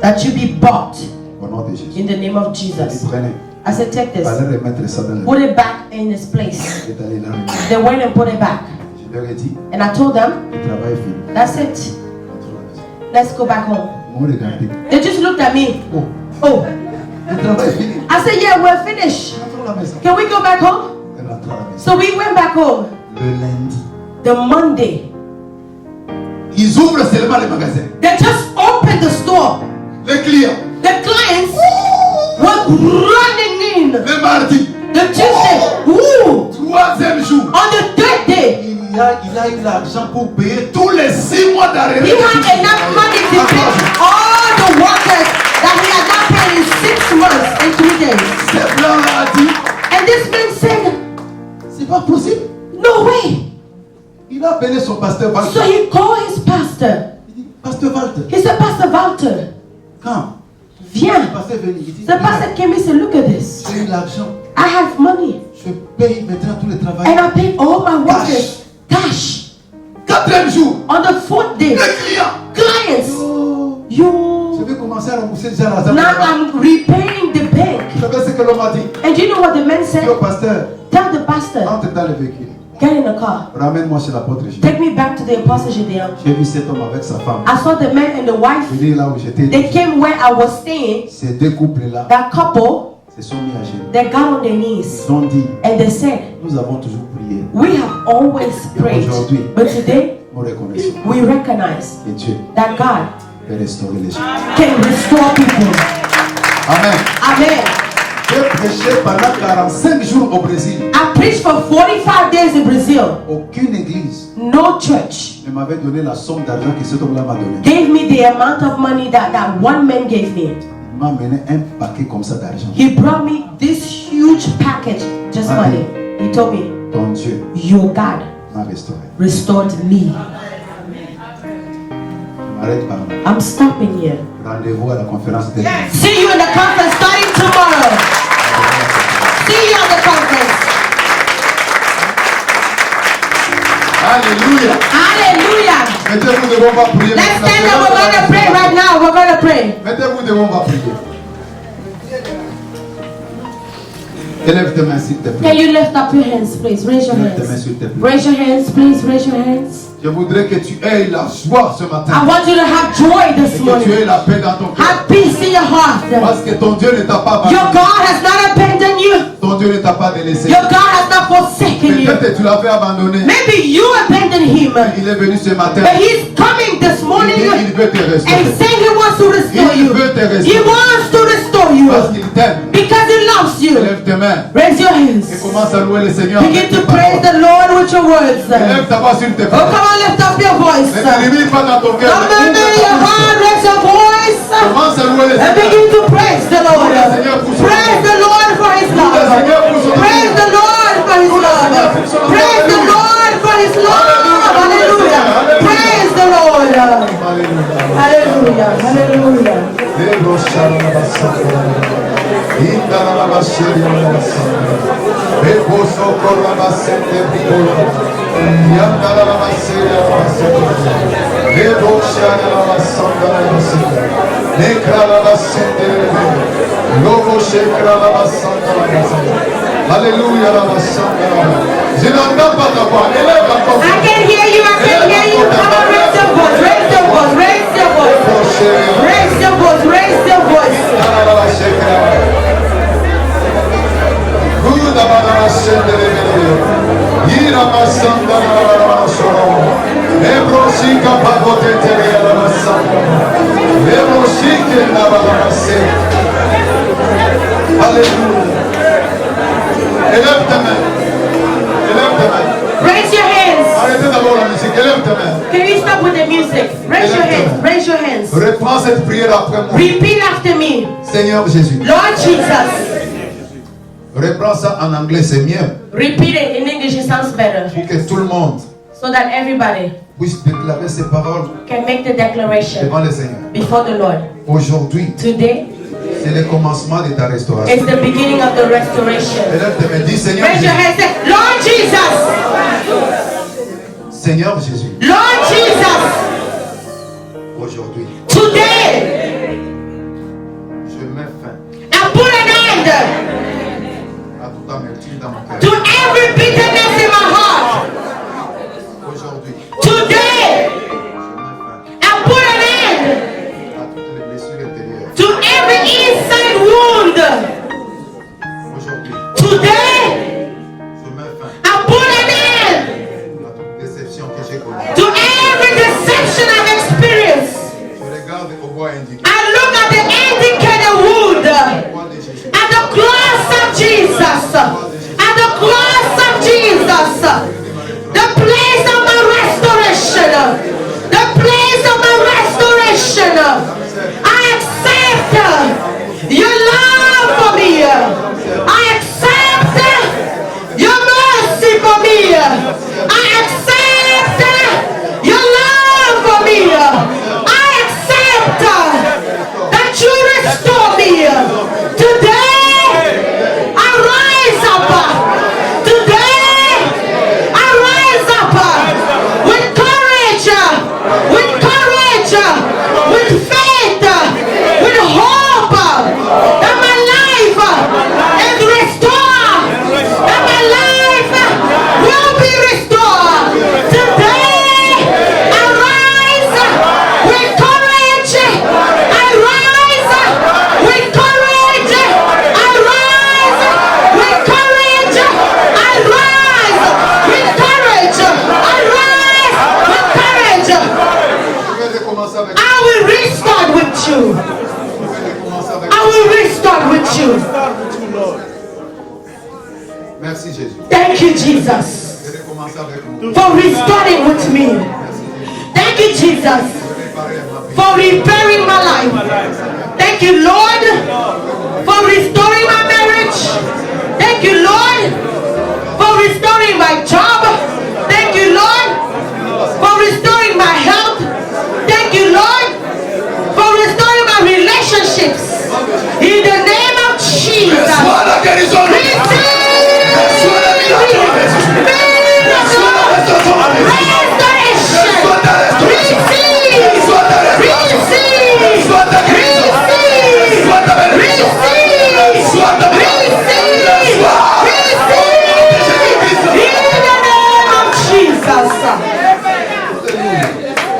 that you be bought Au nom de Jésus. in the name of J'ai dit, Jesus. prenez. I said, take this. Allez remettre ça dans le. Put it back in its place. Et d'aller là remettre. They went and put it back. Je leur ai dit, And I told them, le travail est fini. that's it. Entre la maison. Let's go back home. Ils m'ont regardé. They just looked at me. Oh, Oh. le travail est fini. I said, yeah, we're finished. Rentrons à la maison. Can we go back home? Elle rentre à la maison. So we went back home. Le lundi. The Monday, Ils ouvrent seulement les magasins. they just opened the store. Les clients. The clients were running in. Le mardi. The Tuesday, ooh, Troisième jour. on the third day, Il a eu l'argent pour payer tous les 6 mois d'arrêt. he had enough money to pay all the workers that he had not paid in 6 months and 3 days. Ce blanc-là a dit, And this man said, c'est pas possible. no way. Il a appelé son pasteur Walter. So he called his pastor. Il dit, pasteur Walter, He said, Pastor Walter, quand le viens. pasteur est venu, il dit, The pastor came and said, look at this. j'ai eu l'argent. I have money. Je paye maintenant tous les And travailleurs. I paid all my workers cash. 4e jour, On the 4th day, les clients. clients, Oh, je you. vais commencer à rembourser déjà l'argent. Now I'm repaying the bank. Vous savez ce que l'homme a dit? And do you know what the man Dis said? au pasteur, Tell the pastor, entre dans le véhicule. get in the car. Ramène-moi chez l'apôtre Jésus. Take me back to the apostle Gideon. J'ai vu cet homme avec sa femme. I saw the man and the wife. Venir là où j'étais. They came where I was staying. Ces 2 couples-là That couple, se sont mis à genoux. they got on their knees Ils ont dit, and they said, nous avons toujours prié. we have always prayed, but today Nous reconnaissons we recognize que Dieu that God peut restaurer les gens. can restore people. Amen. Amen. J'ai prêché pendant 45 jours au Brésil. I preached for 45 days in Brazil. Aucune église No church ne m'avait donné la somme d'argent que cet homme-là m'a donné. gave me the amount of money that one man gave me. Il m'a amené un paquet comme ça d'argent. He brought me this huge package, just money. He told me, Ton Dieu your God m'a restauré. restored me. Je m'arrête par là. I'm stopping here. Rendez-vous à la conférence de See you in the conference starting tomorrow. See you at the conference. Alléluia. Hallelujah. Mettez-vous devant, on va prier. Let's stand up. We're going to pray right now. We're going to pray. Mettez-vous devant, on va prier. Élève tes mains s'il te Can plaît. you lift up your hands, please? Raise your Élève tes mains hands. s'il te plaît. Raise your hands, please. Raise your hands. Je voudrais que tu aies la joie ce I matin. want you to have joy Et this que tu morning. aies la paix dans ton cœur. Have peace in your heart. Parce que ton Dieu ne t'a pas Your abandonné. God has not abandoned you. Ton Dieu ne t'a pas délaissé. Your God has not forsaken you. Peut-être que tu l'avais abandonné. Maybe you abandoned him. Il est venu ce matin. But he's coming this morning Il veut te and restaurer. saying he wants to restore Il you. veut te He restaurer. wants to restore you Parce qu'il t'aime. because he loves you. Élève tes mains. Raise your Et hands. commence à louer le Seigneur. Begin avec to tes praise paroles. the Lord with your words. Élève ta voix s'il te Oh, plaît. come on, lift up your voice. Ne te limite pas dans ton cœur. Come mais on, ouvre in ta your bouche. heart, raise your voice. Commence à louer le And Seigneur. begin to praise the Lord. Praise the Lord for his love. Praise the Lord for his love. Praise the Lord for his love. Hallelujah. Praise the Lord. Alléluia. Hallelujah. Hallelujah. Alléluia. Je n'entends pas ta voix. Élève encore. I can hear you. I can hear you. Come on, raise your voice. Raise your voice. Raise your voice. Raise your voice. Raise your voice. Alléluia. Élève tes mains. Élève tes mains. Raise your hands. Arrêtez d'abord la musique. Élève tes mains. Can you stop with the music? Raise your hands. Raise your hands. Reprends cette prière après moi. Repeat after me. Seigneur Jésus. Lord Jesus. Reprends ça en anglais, c'est mieux. Repeat it in English. It sounds better. Pour que tout le monde So that everybody puisse déclarer ces paroles can make the declaration devant le Seigneur. before the Lord. Aujourd'hui, Today, C'est le commencement de ta restauration. It's the beginning of the restoration. Peut-être me dis, Seigneur Raise your Jésus. hand and say, Lord Jesus, Seigneur Jésus, Lord Jesus, aujourd'hui, today, je mets fin I put an end à toute amertume dans mon to cœur. every bitterness in my heart. Aujourd'hui, Today, je mets fin I put an end à toutes les blessures intérieures. to every inside wound. Aujourd'hui, Today, je mets fin I put an end à toute déception que j'ai connue. to every deception I've experienced. Je regarde au bois indiqué. I look at the indicated wound, Bois de Jésus. at the cross of Jesus, at the cross of Jesus, the place of my restoration, the place of my restoration. I accept your love for me. I accept your mercy for me. I accept your love for me. I accept that you restore me. Today, I rise up. Today, I rise up with courage, with faith, with hope that my life is restored, that my life will be restored. Today, I rise with courage. I rise with courage. I rise with courage. I rise with courage. I rise with courage. Je vais recommencer avec I will restart with you. Je vais recommencer avec I will restart with you. Merci Jésus. Thank you, Jesus, Je vais recommencer avec vous. for restarting with me. Merci Jésus. Thank you, Jesus, Je vais réparer ma vie. for repairing my life. Thank you, Lord, for restoring my marriage. Thank you, Lord, for restoring my job. Thank you, Lord, for restoring my health. Thank you, Lord, for restoring my relationships. In the name of Jesus. Reçois la guérison. Reçois la miracle. Reçois la restauration. Reçois ta restauration. Reçois ta restauration. Reçois ta guérison. Reçois ta bénédiction. Reçois ta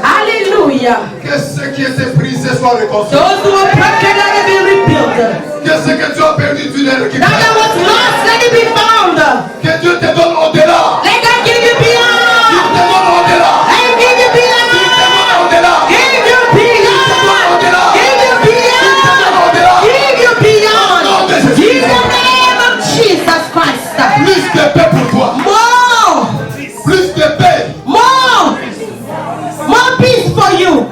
Hallelujah. Que ce qui était brisé soit reconstruit. Those who are broken, let it be rebuilt. Que ce que tu as perdu, tu l'as That récupéré. that was lost, let it be found. Que Dieu te donne au-delà. Let God give you Il te beyond. donne au-delà. Let him give you Il te donne beyond. au-delà. Give you beyond. Give you beyond. Give you beyond. In the name of Jesus Christ. Plus de paix pour toi. More. Plus de paix. More. More peace for you.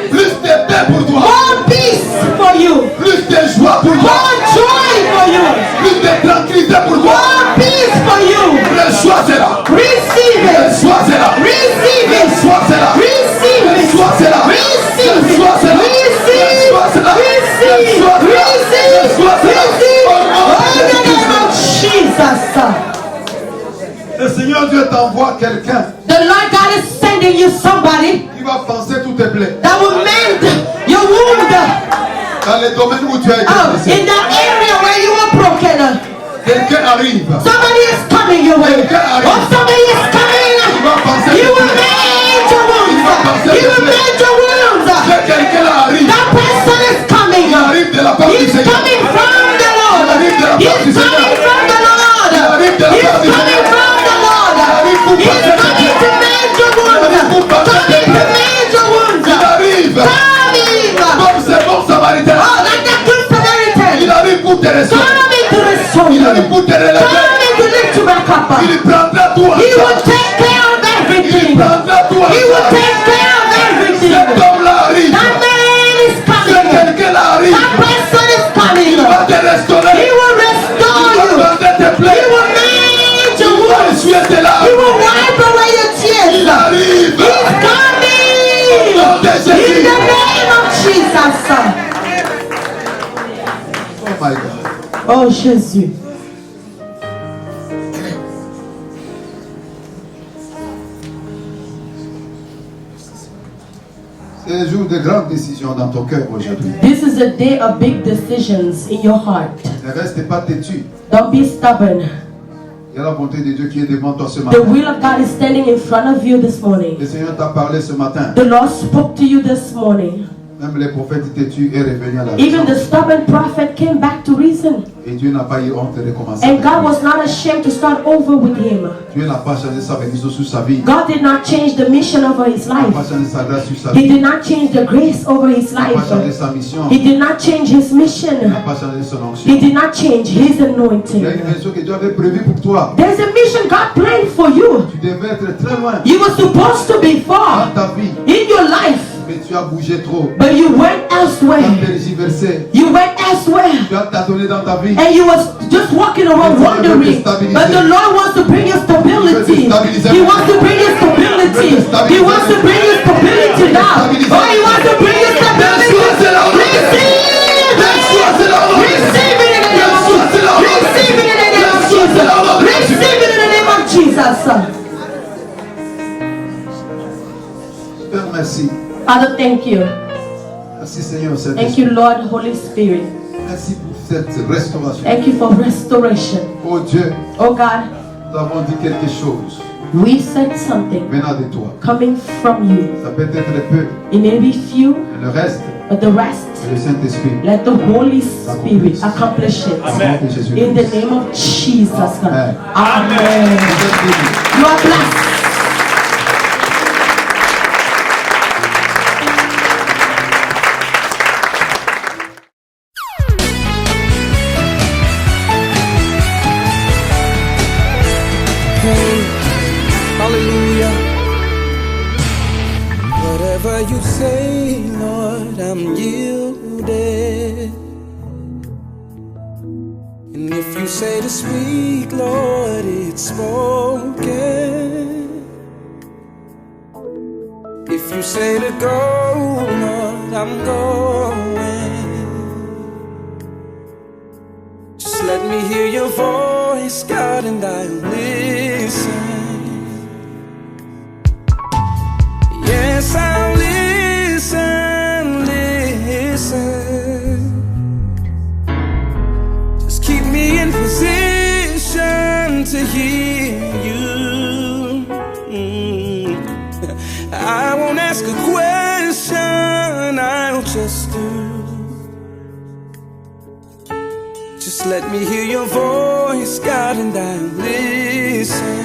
Plus de paix pour toi. More peace for you. Plus de joie pour toi. More joy for you. Plus de tranquillité pour toi. More peace for you. Reçois cela. Receive it. Reçois cela. Receive it. Reçois cela. Receive it. Reçois cela. Receive it. Reçois cela. Receive. Reçois cela. Receive. Reçois cela. Receive. Reçois cela. Receive. Au nom Oh, de in the Jésus-Christ. name of Jesus. Le Seigneur Dieu t'envoie quelqu'un The Lord God is sending you somebody qui va penser tous tes plaies. that will mend your wound. Dans les domaines où tu as été Oh, blessé. in that area where you were broken. Quelqu'un arrive. Somebody is coming your way. Oh, somebody is coming. You will mend your wounds. You will mend your wounds. Que quelqu'un arrive. That person is coming. Il arrive de la part du He's Seigneur. coming from the Lord. arrive de la part He's du Seigneur. coming from the Lord. arrive de la He's part du coming Seigneur. from the Lord. arrive pour He's passer tes coming plaies. to mend your wounds. arrive pour passer tes Coming to plaies. mend your wounds. Il arrive. Coming. Comme ce bon samaritain. Oh, like that good Samaritan. Il arrive pour te restaurer. Coming to restore Il you. arrive pour te relever. Coming to lift you back up. Il prendra tout en He will charge. take care of Il everything. prendra tout en He will charge. take care of everything. Cet homme-là arrive. That man is Que coming. quelqu'un là arrive. That person is coming. Il va te restaurer. He will restore Il va you. prendre tes He plaies. will mend your Il va wounds. essuyer tes He larmes. will wipe away your Il tears. arrive. He's coming. Au nom de In Jésus. the name of Jesus. my God. Oh Jésus. C'est un jour de grandes décisions dans ton cœur aujourd'hui. This is a day of big decisions in your heart. Ne reste pas têtu. Don't be stubborn. Il y a la bonté de Dieu qui est devant toi ce The matin. will of God is standing in front of you this morning. Le Seigneur t'a parlé ce matin. The Lord spoke to you this morning. Même les prophètes têtus est revenu à la Even raison. the stubborn prophet came back to reason. Et Dieu n'a pas eu honte de recommencer. And avec God lui. was not ashamed to start over with him. Dieu n'a pas changé sa bénédiction sur sa vie. God did not change the mission over his Il n'a pas life. changé sa grâce sur sa He vie. did not change the grace over his Il n'a pas changé life. sa mission. He did not change his Il mission. n'a pas changé son He onction. did not change his Il y a anointing. une mission que Dieu avait prévue pour toi. There's a mission God planned for you. Tu devais être très loin You were supposed to be dans far ta vie. in your life, Mais tu as bougé trop. but you went Tu as elsewhere. tergiversé. You went elsewhere. Tu as tâtonné dans ta vie. And you was just walking around wondering. But the Lord wants to bring you stability. He wants to bring you stability. He wants to bring you stability now. Oh, he wants to bring you stability. Receive it. Receive it in the name of Jesus. Receive it in the name of Jesus. Receive it in the name of Jesus. Père, merci. Father, thank you. Merci Seigneur. Thank you, Lord, Holy Spirit. Merci pour cette restauration. Thank you for restoration. Oh Dieu, Oh God, nous avons dit quelque chose we said something venant de toi. coming from you. Ça peut être peu, It may be few, mais le reste, but the rest, c'est le Saint-Esprit. let the Holy Spirit accomplish it. Au nom de Jésus. In the name of Jesus. God. Amen. Amen. Vous êtes bénis. You are blessed. Hallelujah. Whatever you say, Lord, I'm yielded. And if you say to speak, Lord, it's spoken. If you say to go, Lord, I'm going. Just let me hear your voice, God, and I'll listen. Yes, I'll listen, listen. Just keep me in position to hear you. I won't ask a question, I'll just do. Just let me hear your voice, God, and I'll listen.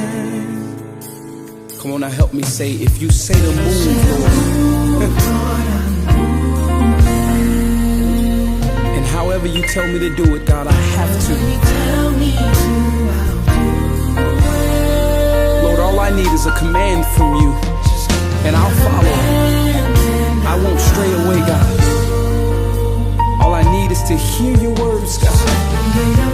Come on now, help me say, if you say to move, Lord. And however you tell me to do it, God, I have to. Lord, all I need is a command from you, and I'll follow. I won't stray away, God. All I need is to hear your words, God.